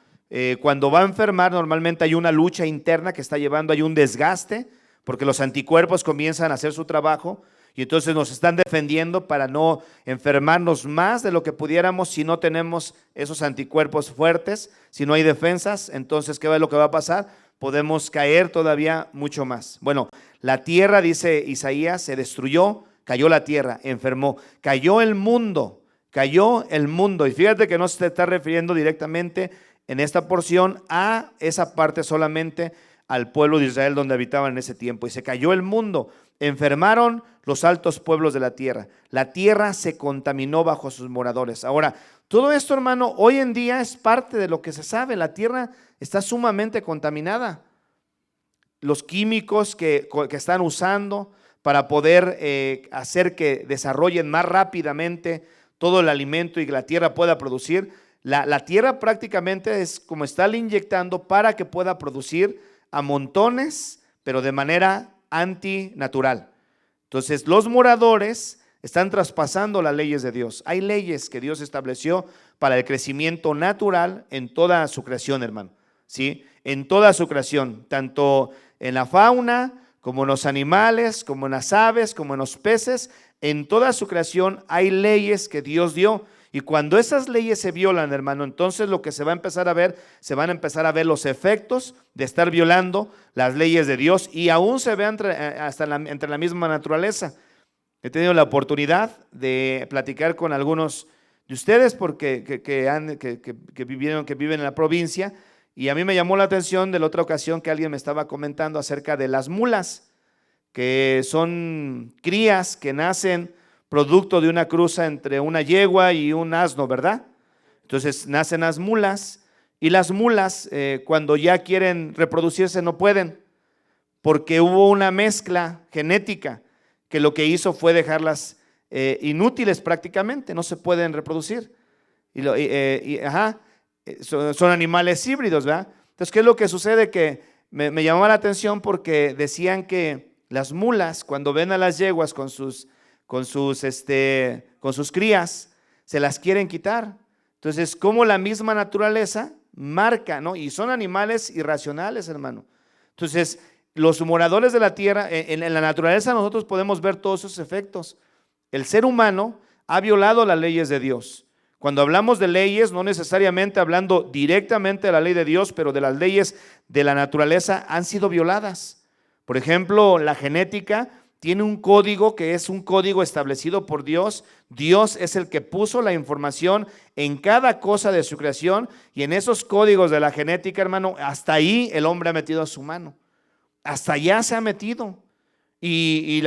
cuando va a enfermar, normalmente hay una lucha interna que está llevando, hay un desgaste, porque los anticuerpos comienzan a hacer su trabajo y entonces nos están defendiendo para no enfermarnos más de lo que pudiéramos si no tenemos esos anticuerpos fuertes, si no hay defensas. Entonces, ¿qué es lo que va a pasar? Podemos caer todavía mucho más. Bueno, la tierra, dice Isaías, se destruyó, cayó la tierra, enfermó, cayó el mundo. Cayó el mundo, y fíjate que no se está refiriendo directamente en esta porción a esa parte solamente al pueblo de Israel donde habitaban en ese tiempo. Y se cayó el mundo, enfermaron los altos pueblos de la tierra se contaminó bajo sus moradores. Ahora, todo esto, hermano, hoy en día es parte de lo que se sabe. La tierra está sumamente contaminada. Los químicos que están usando para poder hacer que desarrollen más rápidamente todo el alimento y que la tierra pueda producir. La tierra prácticamente es como estarle inyectando para que pueda producir a montones, pero de manera antinatural. Entonces, los moradores están traspasando las leyes de Dios. Hay leyes que Dios estableció para el crecimiento natural en toda su creación, hermano. ¿Sí? En toda su creación, tanto en la fauna, como en los animales, como en las aves, como en los peces. En toda su creación hay leyes que Dios dio, y cuando esas leyes se violan, hermano, entonces lo que se van a empezar a ver los efectos de estar violando las leyes de Dios, y aún se ve entre la misma naturaleza. He tenido la oportunidad de platicar con algunos de ustedes porque que viven en la provincia, y a mí me llamó la atención de la otra ocasión que alguien me estaba comentando acerca de las mulas, que son crías que nacen producto de una cruza entre una yegua y un asno, ¿verdad? Entonces nacen las mulas, y las mulas cuando ya quieren reproducirse no pueden, porque hubo una mezcla genética que lo que hizo fue dejarlas inútiles prácticamente, no se pueden reproducir. Son animales híbridos, ¿verdad? Entonces, ¿qué es lo que sucede? Que me llamó la atención porque decían que las mulas, cuando ven a las yeguas con sus crías, se las quieren quitar. Entonces, como la misma naturaleza marca, ¿no? Y son animales irracionales, hermano. Entonces, los moradores de la tierra, en la naturaleza nosotros podemos ver todos esos efectos. El ser humano ha violado las leyes de Dios. Cuando hablamos de leyes, no necesariamente hablando directamente de la ley de Dios, pero de las leyes de la naturaleza han sido violadas. Por ejemplo, la genética tiene un código que es un código establecido por Dios. Dios es el que puso la información en cada cosa de su creación, y en esos códigos de la genética, hermano, hasta ahí el hombre ha metido su mano. Hasta allá se ha metido. El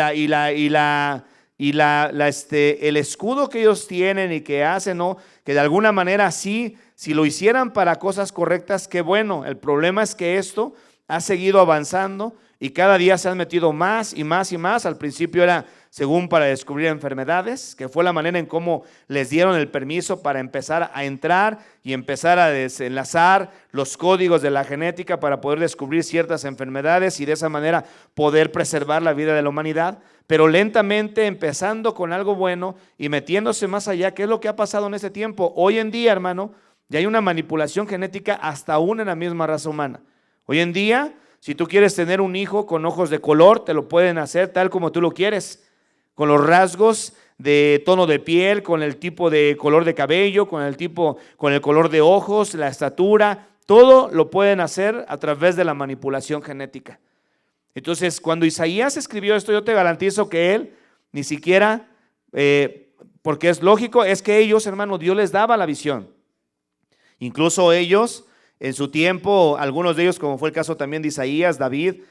escudo que ellos tienen y que hacen, ¿no? Que de alguna manera sí, si lo hicieran para cosas correctas, qué bueno. El problema es que esto ha seguido avanzando y cada día se han metido más y más y más. Al principio era según para descubrir enfermedades, que fue la manera en cómo les dieron el permiso para empezar a entrar y empezar a desenlazar los códigos de la genética para poder descubrir ciertas enfermedades y de esa manera poder preservar la vida de la humanidad. Pero lentamente empezando con algo bueno y metiéndose más allá. ¿Qué es lo que ha pasado en este tiempo? Hoy en día, hermano, ya hay una manipulación genética hasta aún en la misma raza humana. Hoy en día, si tú quieres tener un hijo con ojos de color, te lo pueden hacer tal como tú lo quieres, con los rasgos de tono de piel, con el tipo de color de cabello, con el color de ojos, la estatura, todo lo pueden hacer a través de la manipulación genética. Entonces, cuando Isaías escribió esto, yo te garantizo que él ni siquiera, porque es lógico, es que ellos, hermano, Dios les daba la visión. Incluso ellos, en su tiempo, algunos de ellos, como fue el caso también de Isaías, David,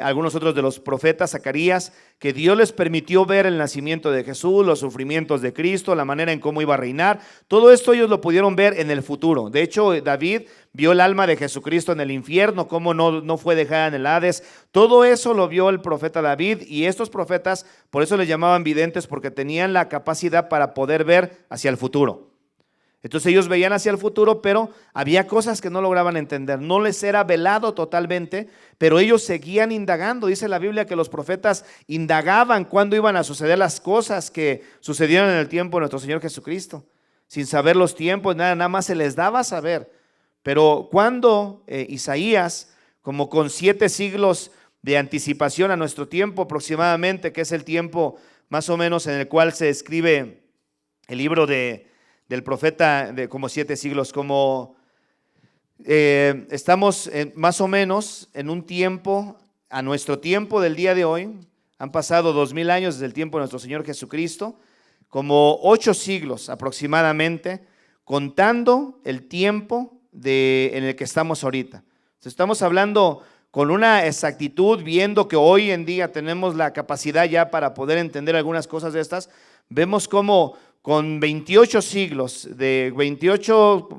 algunos otros de los profetas, Zacarías, que Dios les permitió ver el nacimiento de Jesús, los sufrimientos de Cristo, la manera en cómo iba a reinar. Todo esto ellos lo pudieron ver en el futuro. De hecho, David vio el alma de Jesucristo en el infierno, cómo no fue dejada en el Hades. Todo eso lo vio el profeta David, y estos profetas, por eso les llamaban videntes, porque tenían la capacidad para poder ver hacia el futuro. Entonces ellos veían hacia el futuro, pero había cosas que no lograban entender, no les era velado totalmente, pero ellos seguían indagando. Dice la Biblia que los profetas indagaban cuándo iban a suceder las cosas que sucedieron en el tiempo de nuestro Señor Jesucristo, sin saber los tiempos, nada más se les daba a saber. Pero cuando Isaías, como con 7 siglos de anticipación a nuestro tiempo aproximadamente, que es el tiempo más o menos en el cual se escribe el libro del profeta, de como 7 siglos, como estamos más o menos en un tiempo, a nuestro tiempo del día de hoy, han pasado 2000 años desde el tiempo de nuestro Señor Jesucristo, como 8 siglos aproximadamente, contando el tiempo en el que estamos ahorita. Estamos hablando con una exactitud, viendo que hoy en día tenemos la capacidad ya para poder entender algunas cosas de estas. Vemos cómo con 28 siglos, de 28,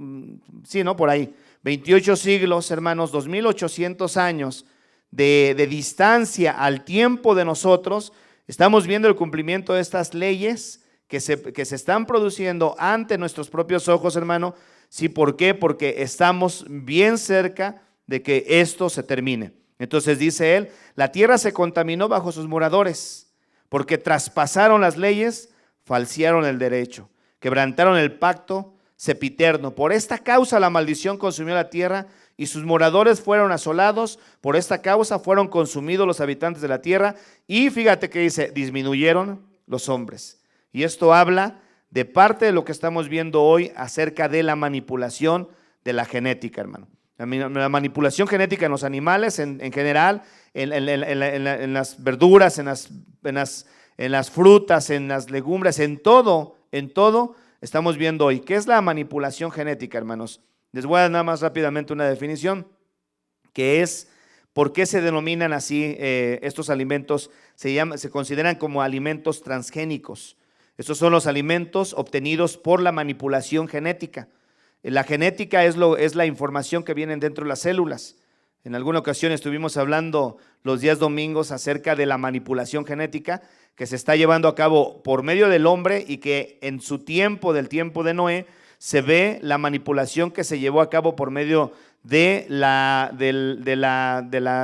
sí, ¿no? Por ahí, 28 siglos, hermanos, 2800 años de distancia al tiempo de nosotros, estamos viendo el cumplimiento de estas leyes que se están produciendo ante nuestros propios ojos, hermano. Sí, ¿por qué? Porque estamos bien cerca de que esto se termine. Entonces dice él, la tierra se contaminó bajo sus moradores, porque traspasaron las leyes, falsearon el derecho, quebrantaron el pacto sempiterno. Por esta causa la maldición consumió la tierra y sus moradores fueron asolados. Por esta causa fueron consumidos los habitantes de la tierra. Y fíjate que dice, disminuyeron los hombres. Y esto habla de parte de lo que estamos viendo hoy acerca de la manipulación de la genética, hermano. La manipulación genética en los animales en general, en las verduras, en las frutas, en las legumbres, en todo estamos viendo hoy. ¿Qué es la manipulación genética, hermanos? Les voy a dar nada más rápidamente una definición, que es por qué se denominan así estos alimentos, se consideran como alimentos transgénicos. Estos son los alimentos obtenidos por la manipulación genética. La genética es la información que viene dentro de las células. En alguna ocasión estuvimos hablando los días domingos acerca de la manipulación genética que se está llevando a cabo por medio del hombre, y que en su tiempo, del tiempo de Noé, se ve la manipulación que se llevó a cabo por medio de la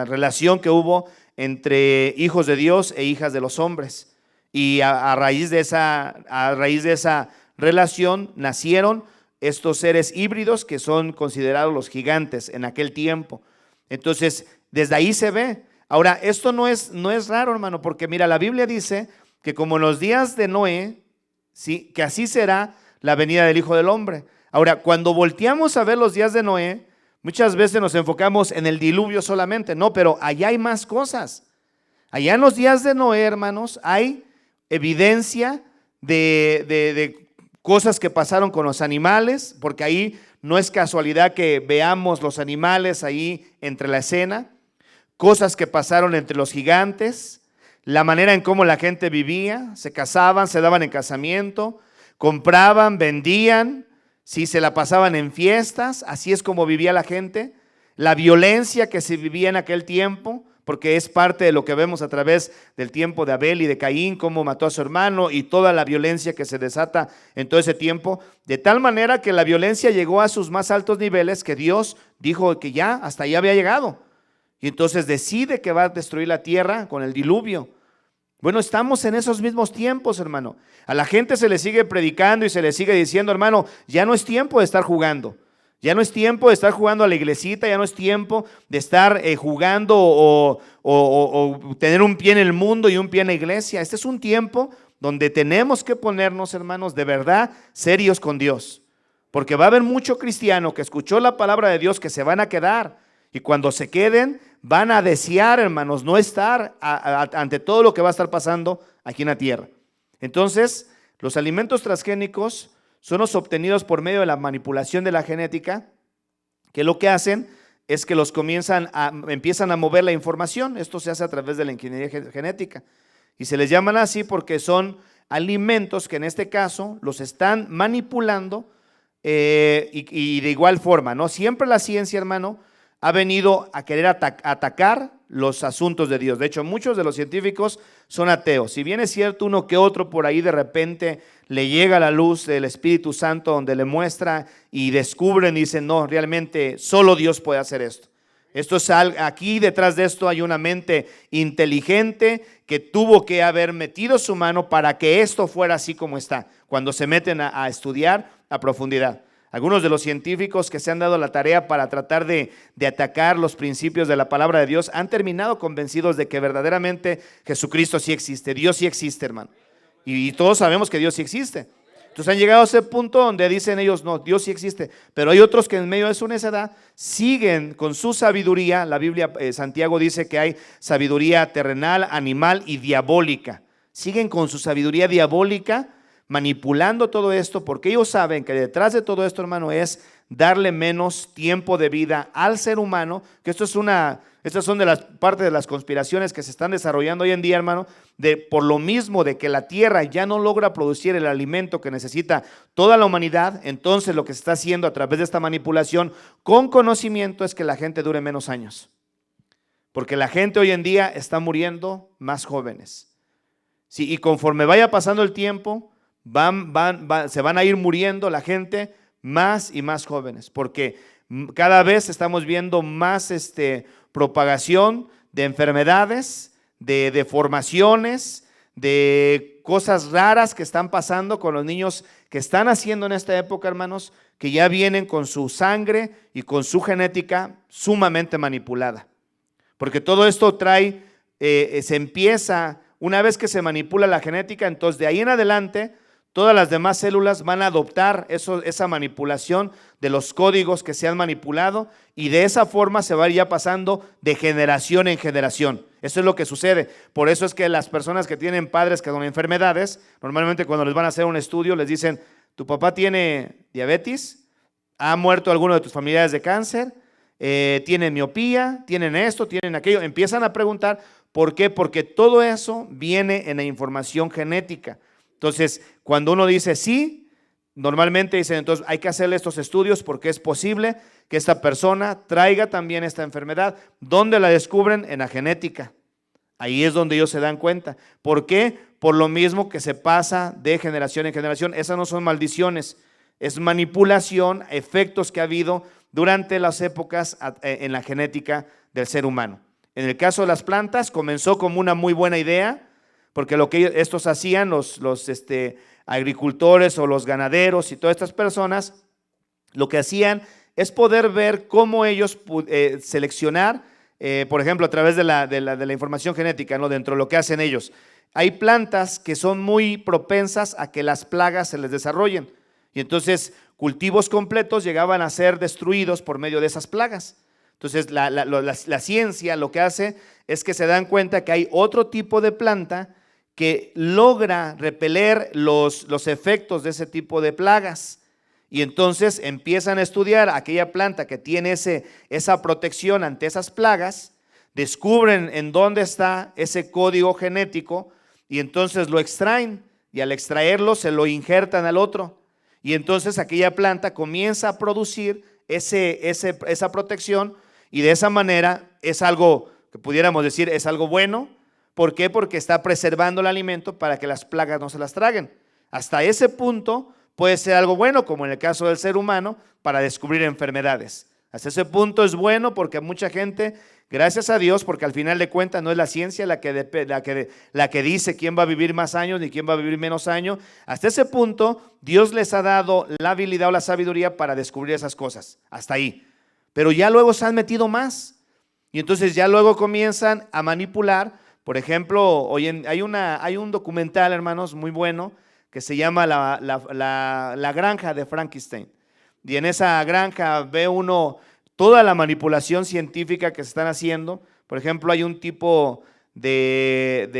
relación que hubo entre hijos de Dios e hijas de los hombres. Y a raíz de esa relación nacieron estos seres híbridos que son considerados los gigantes en aquel tiempo. Entonces, desde ahí se ve. Ahora, esto no es raro, hermano, porque mira, la Biblia dice que como en los días de Noé, ¿sí?, que así será la venida del Hijo del Hombre. Ahora, cuando volteamos a ver los días de Noé, muchas veces nos enfocamos en el diluvio solamente, no, pero allá hay más cosas. Allá en los días de Noé, hermanos, hay evidencia de cosas que pasaron con los animales, porque ahí no es casualidad que veamos los animales ahí entre la escena, cosas que pasaron entre los gigantes, la manera en cómo la gente vivía, se casaban, se daban en casamiento, compraban, vendían, si se la pasaban en fiestas, así es como vivía la gente, la violencia que se vivía en aquel tiempo, porque es parte de lo que vemos a través del tiempo de Abel y de Caín, cómo mató a su hermano y toda la violencia que se desata en todo ese tiempo, de tal manera que la violencia llegó a sus más altos niveles que Dios dijo que ya hasta allá había llegado. Y entonces decide que va a destruir la tierra con el diluvio. Bueno, estamos en esos mismos tiempos, hermano. A la gente se le sigue predicando y se le sigue diciendo, hermano, ya no es tiempo de estar jugando. Ya no es tiempo de estar jugando a la iglesita, ya no es tiempo de estar jugando o tener un pie en el mundo y un pie en la iglesia. Este es un tiempo donde tenemos que ponernos, hermanos, de verdad serios con Dios. Porque va a haber mucho cristiano que escuchó la palabra de Dios que se van a quedar. Y cuando se queden, van a desear, hermanos, no estar ante todo lo que va a estar pasando aquí en la tierra. Entonces, los alimentos transgénicos son los obtenidos por medio de la manipulación de la genética, que lo que hacen es que empiezan a mover la información. Esto se hace a través de la ingeniería genética. Y se les llaman así porque son alimentos que en este caso los están manipulando y de igual forma, ¿no? Siempre la ciencia, hermano, ha venido a querer atacar los asuntos de Dios. De hecho, muchos de los científicos son ateos. Si bien es cierto, uno que otro por ahí de repente le llega la luz del Espíritu Santo donde le muestra y descubren y dicen, no, realmente solo Dios puede hacer esto. Aquí detrás de esto hay una mente inteligente que tuvo que haber metido su mano para que esto fuera así como está, cuando se meten a estudiar a profundidad. Algunos de los científicos que se han dado la tarea para tratar de atacar los principios de la palabra de Dios han terminado convencidos de que verdaderamente Jesucristo sí existe, Dios sí existe, hermano. Y todos sabemos que Dios sí existe. Entonces han llegado a ese punto donde dicen ellos, no, Dios sí existe. Pero hay otros que en medio de su necedad siguen con su sabiduría. La Biblia, Santiago dice que hay sabiduría terrenal, animal y diabólica. Siguen con su sabiduría diabólica manipulando todo esto, porque ellos saben que detrás de todo esto, hermano, es darle menos tiempo de vida al ser humano, que estas son de las partes de las conspiraciones que se están desarrollando hoy en día, hermano, por lo mismo de que la tierra ya no logra producir el alimento que necesita toda la humanidad. Entonces lo que se está haciendo a través de esta manipulación con conocimiento es que la gente dure menos años, porque la gente hoy en día está muriendo más jóvenes. Sí, y conforme vaya pasando el tiempo, se van a ir muriendo la gente más y más jóvenes, porque cada vez estamos viendo más propagación de enfermedades, de deformaciones, de cosas raras que están pasando con los niños que están haciendo en esta época, hermanos, que ya vienen con su sangre y con su genética sumamente manipulada. Porque todo esto se empieza, una vez que se manipula la genética, entonces de ahí en adelante todas las demás células van a adoptar esa manipulación de los códigos que se han manipulado, y de esa forma se va a ir ya pasando de generación en generación. Eso es lo que sucede. Por eso es que las personas que tienen padres que con enfermedades, normalmente cuando les van a hacer un estudio les dicen, tu papá tiene diabetes, ha muerto alguno de tus familiares de cáncer, tienen miopía, tienen esto, tienen aquello. Empiezan a preguntar, ¿por qué? Porque todo eso viene en la información genética. Entonces, cuando uno dice sí, normalmente dicen, entonces hay que hacerle estos estudios porque es posible que esta persona traiga también esta enfermedad. ¿Dónde la descubren? En la genética. Ahí es donde ellos se dan cuenta. ¿Por qué? Por lo mismo que se pasa de generación en generación. Esas no son maldiciones, es manipulación, efectos que ha habido durante las épocas en la genética del ser humano. En el caso de las plantas, comenzó como una muy buena idea, porque lo que estos hacían, los agricultores o los ganaderos y todas estas personas, lo que hacían es poder ver cómo ellos seleccionar, por ejemplo, a través de la información genética, ¿no? Dentro de lo que hacen ellos. Hay plantas que son muy propensas a que las plagas se les desarrollen. Y entonces cultivos completos llegaban a ser destruidos por medio de esas plagas. Entonces la ciencia lo que hace es que se dan cuenta que hay otro tipo de planta que logra repeler los efectos de ese tipo de plagas. Y entonces empiezan a estudiar aquella planta que tiene esa protección ante esas plagas, descubren en dónde está ese código genético y entonces lo extraen, y al extraerlo se lo injertan al otro. Y entonces aquella planta comienza a producir esa protección, y de esa manera es algo que pudiéramos decir es algo bueno. ¿Por qué? Porque está preservando el alimento para que las plagas no se las traguen. Hasta ese punto puede ser algo bueno, como en el caso del ser humano, para descubrir enfermedades. Hasta ese punto es bueno porque mucha gente, gracias a Dios, porque al final de cuentas no es la ciencia la que dice quién va a vivir más años ni quién va a vivir menos años. Hasta ese punto Dios les ha dado la habilidad o la sabiduría para descubrir esas cosas. Hasta ahí. Pero ya luego se han metido más. Y entonces ya luego comienzan a manipular. Por ejemplo, hay un documental, hermanos, muy bueno, que se llama la granja de Frankenstein. Y en esa granja ve uno toda la manipulación científica que se están haciendo. Por ejemplo, hay un tipo de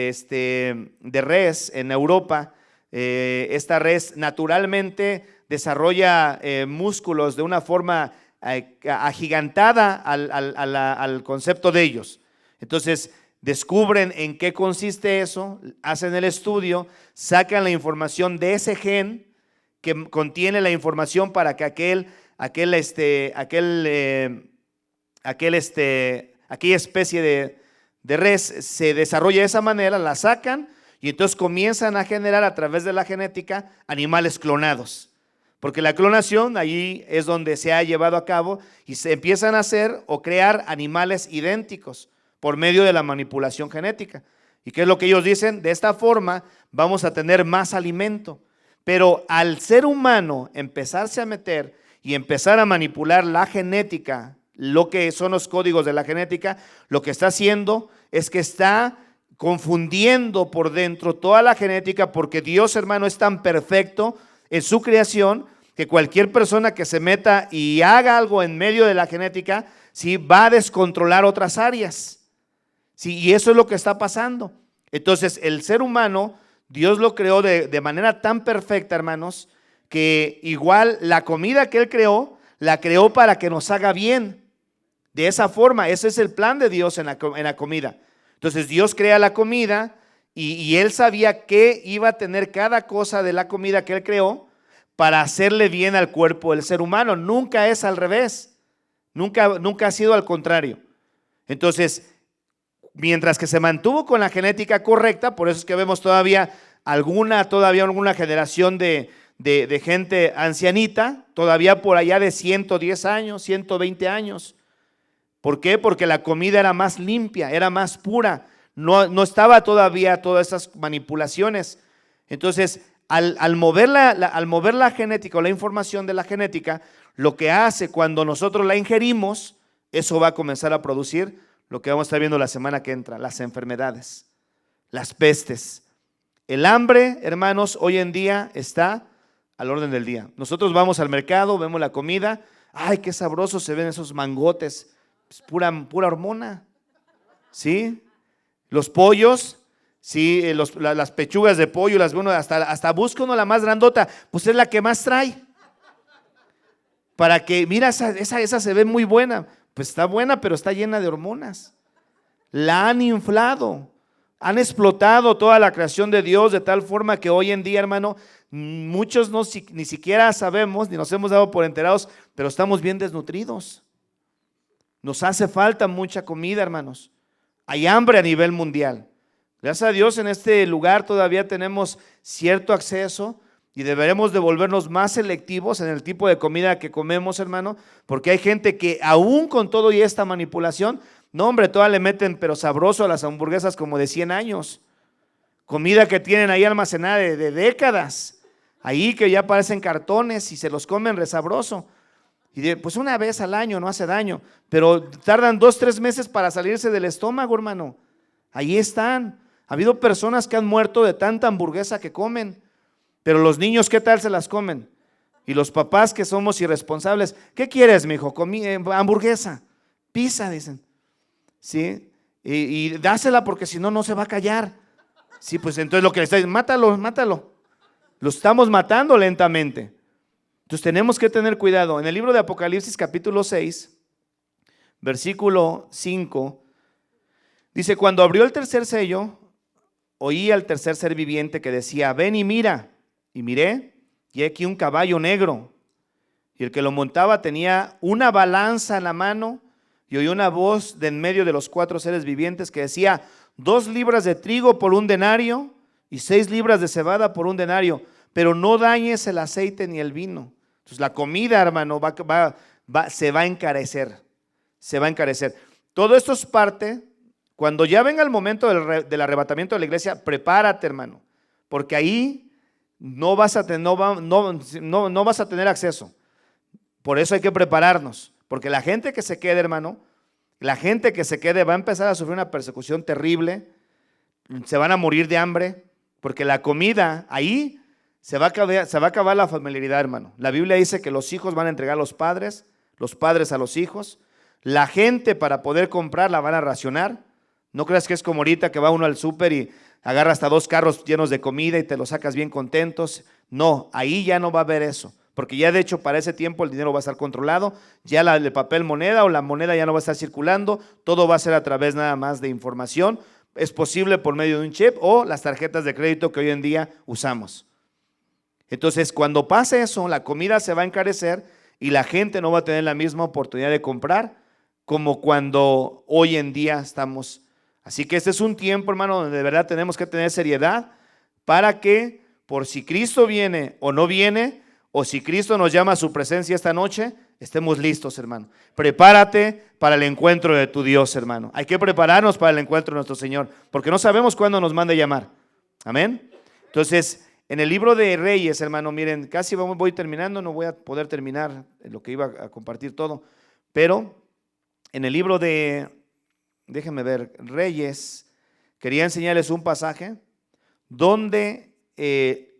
res en Europa. Esta res naturalmente desarrolla músculos de una forma agigantada al concepto de ellos. Entonces descubren en qué consiste eso, hacen el estudio, sacan la información de ese gen que contiene la información para que aquella especie de res se desarrolle de esa manera, la sacan y entonces comienzan a generar a través de la genética animales clonados. Porque la clonación ahí es donde se ha llevado a cabo y se empiezan a hacer o crear animales idénticos por medio de la manipulación genética. ¿Y qué es lo que ellos dicen? De esta forma vamos a tener más alimento. Pero al ser humano empezarse a meter y empezar a manipular la genética, lo que son los códigos de la genética, lo que está haciendo es que está confundiendo por dentro toda la genética, porque Dios, hermano, es tan perfecto en su creación que cualquier persona que se meta y haga algo en medio de la genética, sí, va a descontrolar otras áreas. Sí, y eso es lo que está pasando. Entonces, el ser humano, Dios lo creó de manera tan perfecta, hermanos, que igual la comida que Él creó, la creó para que nos haga bien. De esa forma, ese es el plan de Dios en la comida. Entonces, Dios crea la comida y Él sabía que iba a tener cada cosa de la comida que Él creó para hacerle bien al cuerpo del ser humano. Nunca es al revés. Nunca ha sido al contrario. Entonces, mientras que se mantuvo con la genética correcta, por eso es que vemos todavía alguna generación de gente ancianita, todavía por allá de 110 años, 120 años. ¿Por qué? Porque la comida era más limpia, era más pura, no estaba todavía todas esas manipulaciones. Entonces, al mover la genética o la información de la genética, lo que hace cuando nosotros la ingerimos, eso va a comenzar a producir lo que vamos a estar viendo la semana que entra, las enfermedades, las pestes. El hambre, hermanos, hoy en día está al orden del día. Nosotros vamos al mercado, vemos la comida, ¡ay, qué sabrosos se ven esos mangotes! Es pura hormona, ¿sí? Los pollos, ¿sí? Las pechugas de pollo, hasta busca uno la más grandota, pues es la que más trae. Para que, mira, esa se ve muy buena. Pues está buena, pero está llena de hormonas. La han inflado, han explotado toda la creación de Dios de tal forma que hoy en día, hermano, muchos ni siquiera sabemos, ni nos hemos dado por enterados, pero estamos bien desnutridos. Nos hace falta mucha comida, hermanos. Hay hambre a nivel mundial. Gracias a Dios en este lugar todavía tenemos cierto acceso y deberemos de volvernos más selectivos en el tipo de comida que comemos, hermano, porque hay gente que aún con todo y esta manipulación, no hombre, todas le meten pero sabroso a las hamburguesas como de 100 años. Comida que tienen ahí almacenada de décadas, ahí que ya parecen cartones y se los comen resabroso. Y pues una vez al año no hace daño, pero tardan 2-3 meses para salirse del estómago, hermano. Ahí están. Ha habido personas que han muerto de tanta hamburguesa que comen. Pero los niños, ¿qué tal se las comen? Y los papás que somos irresponsables, ¿qué quieres, mijo? Hamburguesa, pizza, dicen. ¿Sí? Y dásela porque si no, no se va a callar. Sí, pues entonces lo que le está diciendo, mátalo, mátalo. Lo estamos matando lentamente. Entonces tenemos que tener cuidado. En el libro de Apocalipsis capítulo 6, versículo 5, dice: cuando abrió el tercer sello, oí al tercer ser viviente que decía: ven y mira. Y miré, y aquí un caballo negro, y el que lo montaba tenía una balanza en la mano, y oí una voz de en medio de los cuatro seres vivientes que decía: 2 libras de trigo por 1 denario, y 6 libras de cebada por 1 denario, pero no dañes el aceite ni el vino. Entonces la comida, hermano, se va a encarecer, se va a encarecer. Todo esto es parte, cuando ya venga el momento del arrebatamiento de la iglesia, prepárate, hermano, porque ahí no vas a tener acceso. Por eso hay que prepararnos, porque la gente que se quede, hermano, la gente que se quede va a empezar a sufrir una persecución terrible, se van a morir de hambre, porque la comida ahí se va a acabar la familiaridad, hermano. La Biblia dice que los hijos van a entregar a los padres a los hijos, la gente para poder comprar la van a racionar. No creas que es como ahorita que va uno al súper y agarra hasta 2 carros llenos de comida y te los sacas bien contentos. No, ahí ya no va a haber eso, porque ya de hecho para ese tiempo el dinero va a estar controlado, ya el papel moneda o la moneda ya no va a estar circulando, todo va a ser a través nada más de información. Es posible por medio de un chip o las tarjetas de crédito que hoy en día usamos. Entonces, cuando pase eso, la comida se va a encarecer y la gente no va a tener la misma oportunidad de comprar como cuando hoy en día estamos. Así que este es un tiempo, hermano, donde de verdad tenemos que tener seriedad para que, por si Cristo viene o no viene, o si Cristo nos llama a su presencia esta noche, estemos listos, hermano. Prepárate para el encuentro de tu Dios, hermano. Hay que prepararnos para el encuentro de nuestro Señor, porque no sabemos cuándo nos mande llamar. Amén. Entonces, en el libro de Reyes, hermano, miren, casi voy terminando, no voy a poder terminar lo que iba a compartir todo, pero en el libro de, déjenme ver, Reyes, quería enseñarles un pasaje donde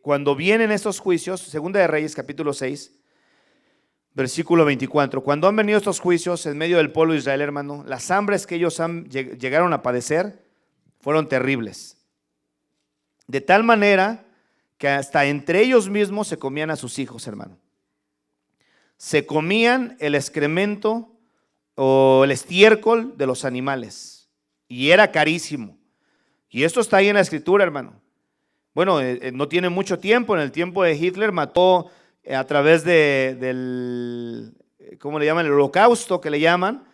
cuando vienen estos juicios, segunda de Reyes capítulo 6, versículo 24, cuando han venido estos juicios en medio del pueblo de Israel, hermano, las hambres que ellos llegaron a padecer fueron terribles, de tal manera que hasta entre ellos mismos se comían a sus hijos, hermano. Se comían el excremento o el estiércol de los animales, y era carísimo. Y esto está ahí en la escritura, hermano. Bueno, no tiene mucho tiempo, en el tiempo de Hitler mató a través del, ¿cómo le llaman? El holocausto que le llaman,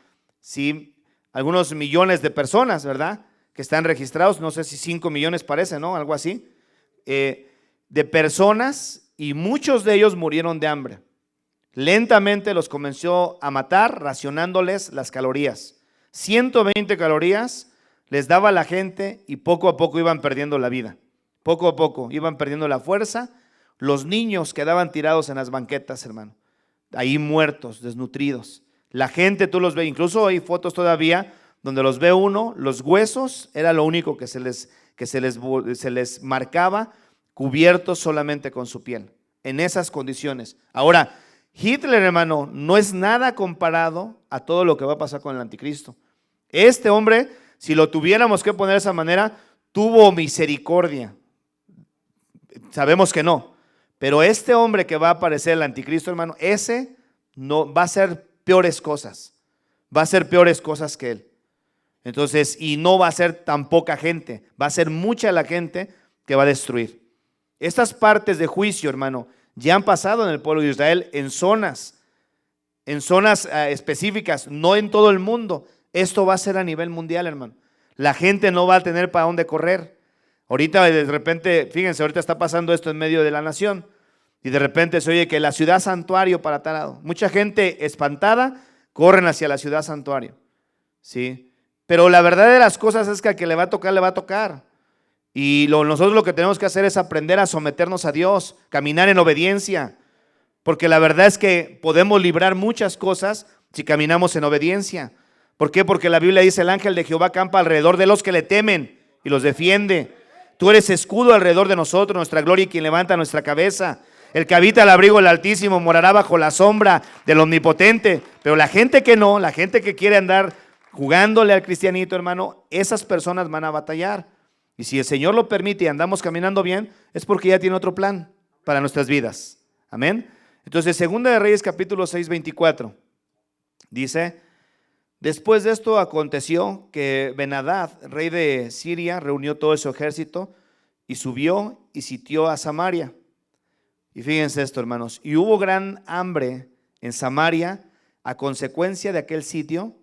sí, algunos millones de personas, ¿verdad? Que están registrados, no sé si 5 millones parece, ¿no? Algo así. De personas, y muchos de ellos murieron de hambre. Lentamente los comenzó a matar, racionándoles las calorías. 120 calorías les daba a la gente y poco a poco iban perdiendo la vida. Poco a poco iban perdiendo la fuerza. Los niños quedaban tirados en las banquetas, hermano, ahí muertos, desnutridos. La gente, tú los ves, incluso hay fotos todavía donde los ve uno, los huesos era lo único que se les marcaba, cubiertos solamente con su piel, en esas condiciones. Ahora, Hitler, hermano, no es nada comparado a todo lo que va a pasar con el anticristo. Este hombre, si lo tuviéramos que poner de esa manera, tuvo misericordia. Sabemos que no, pero este hombre que va a aparecer, el anticristo, hermano, ese no va a hacer peores cosas, va a hacer peores cosas que él. Entonces, y no va a ser tan poca gente, va a ser mucha la gente que va a destruir. Estas partes de juicio, hermano, ya han pasado en el pueblo de Israel en zonas específicas, no en todo el mundo. Esto va a ser a nivel mundial, hermano. La gente no va a tener para dónde correr. Ahorita de repente, fíjense, ahorita está pasando esto en medio de la nación y de repente se oye que la ciudad santuario para tal lado. Mucha gente espantada corren hacia la ciudad santuario, ¿sí? Pero la verdad de las cosas es que al que le va a tocar, le va a tocar. Y nosotros lo que tenemos que hacer es aprender a someternos a Dios, caminar en obediencia, porque la verdad es que podemos librar muchas cosas si caminamos en obediencia. ¿Por qué? Porque la Biblia dice: el ángel de Jehová campa alrededor de los que le temen y los defiende. Tú eres escudo alrededor de nosotros, nuestra gloria y quien levanta nuestra cabeza. El que habita al abrigo del Altísimo morará bajo la sombra del Omnipotente. Pero la gente que no, la gente que quiere andar jugándole al cristianito, hermano, esas personas van a batallar. Y si el Señor lo permite y andamos caminando bien, es porque ya tiene otro plan para nuestras vidas. Amén. Entonces, Segunda de Reyes capítulo 6, 24, dice: después de esto aconteció que Ben-Hadad, rey de Siria, reunió todo su ejército y subió y sitió a Samaria. Y fíjense esto, hermanos, y hubo gran hambre en Samaria a consecuencia de aquel sitio,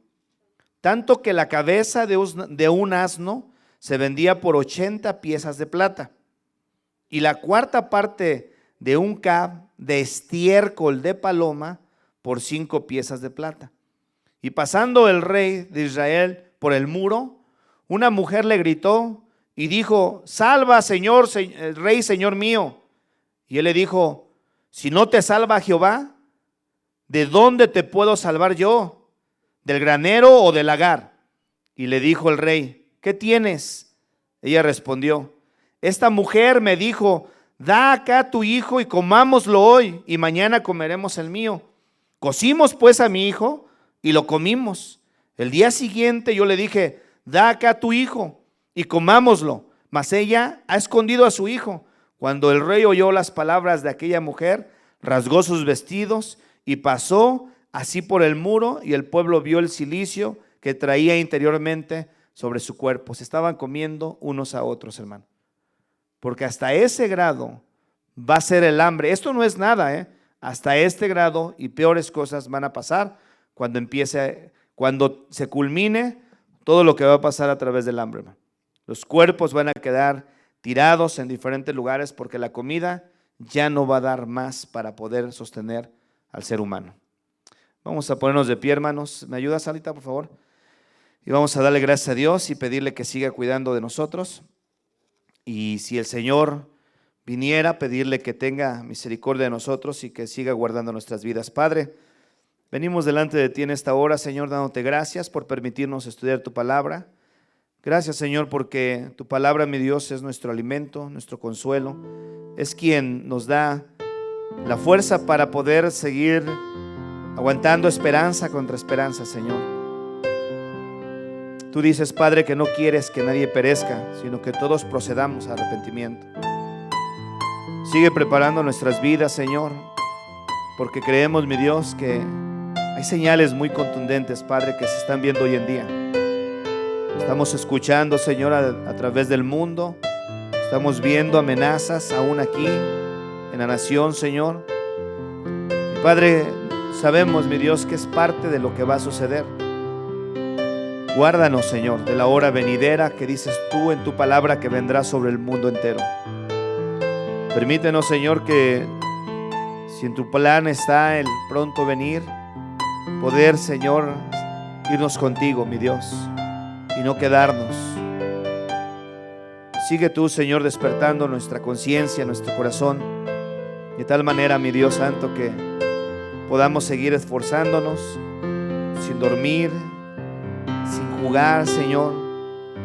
tanto que la cabeza de un asno se vendía por 80 piezas de plata, y la cuarta parte de un cab de estiércol de paloma por 5 piezas de plata. Y pasando el rey de Israel por el muro, una mujer le gritó y dijo: salva, Señor, rey, Señor mío. Y él le dijo: si no te salva Jehová, ¿de dónde te puedo salvar yo? ¿Del granero o del lagar? Y le dijo el rey: ¿qué tienes? Ella respondió: esta mujer me dijo: da acá tu hijo y comámoslo hoy, y mañana comeremos el mío. Cocimos pues a mi hijo y lo comimos. El día siguiente yo le dije: da acá tu hijo y comámoslo. Mas ella ha escondido a su hijo. Cuando el rey oyó las palabras de aquella mujer, rasgó sus vestidos y pasó así por el muro, y el pueblo vio el cilicio que traía interiormente sobre su cuerpo. Se estaban comiendo unos a otros, hermano. Porque hasta ese grado va a ser el hambre. Esto no es nada, hasta este grado, y peores cosas van a pasar cuando se culmine todo lo que va a pasar a través del hambre, hermano. Los cuerpos van a quedar tirados en diferentes lugares porque la comida ya no va a dar más para poder sostener al ser humano. Vamos a ponernos de pie, hermanos. ¿Me ayudas, Alita, por favor? Y vamos a darle gracias a Dios y pedirle que siga cuidando de nosotros. Y si el Señor viniera, pedirle que tenga misericordia de nosotros y que siga guardando nuestras vidas. Padre, venimos delante de ti en esta hora, Señor, dándote gracias por permitirnos estudiar tu palabra. Gracias, Señor, porque tu palabra, mi Dios, es nuestro alimento, nuestro consuelo. Es quien nos da la fuerza para poder seguir aguantando esperanza contra esperanza, Señor. Tú dices, Padre, que no quieres que nadie perezca, sino que todos procedamos a arrepentimiento. Sigue preparando nuestras vidas, Señor, porque creemos, mi Dios, que hay señales muy contundentes, Padre, que se están viendo hoy en día. Estamos escuchando, Señor, a través del mundo. Estamos viendo amenazas aún aquí en la nación, Señor. Y Padre, sabemos, mi Dios, que es parte de lo que va a suceder. Guárdanos, Señor, de la hora venidera que dices tú en tu palabra que vendrá sobre el mundo entero. Permítenos, Señor, que si en tu plan está el pronto venir, poder, Señor, irnos contigo, mi Dios, y no quedarnos. Sigue tú, Señor, despertando nuestra conciencia, nuestro corazón, de tal manera, mi Dios santo, que podamos seguir esforzándonos sin dormir, sin jugar, Señor,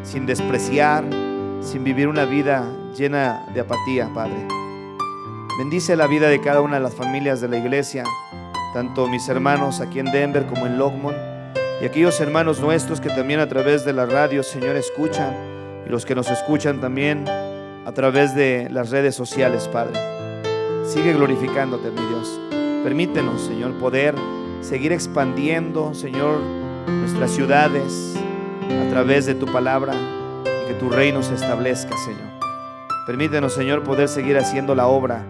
sin despreciar, sin vivir una vida llena de apatía, Padre. Bendice la vida de cada una de las familias de la iglesia, tanto mis hermanos aquí en Denver como en Longmont, y aquellos hermanos nuestros que también a través de la radio, Señor, escuchan, y los que nos escuchan también a través de las redes sociales, Padre. Sigue glorificándote, mi Dios. Permítenos, Señor, poder seguir expandiendo, Señor, nuestras ciudades a través de tu palabra, y que tu reino se establezca, Señor. Permítenos, Señor, poder seguir haciendo la obra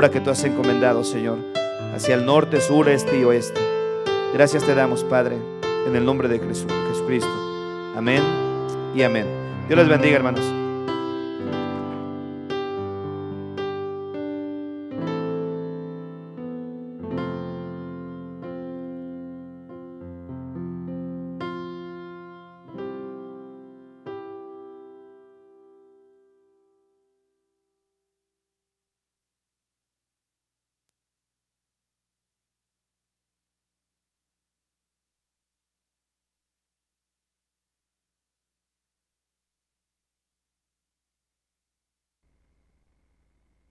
que tú has encomendado, Señor, hacia el norte, sur, este y oeste. Gracias te damos, Padre, en el nombre de Jesucristo. Amén y amén. Dios les bendiga, hermanos.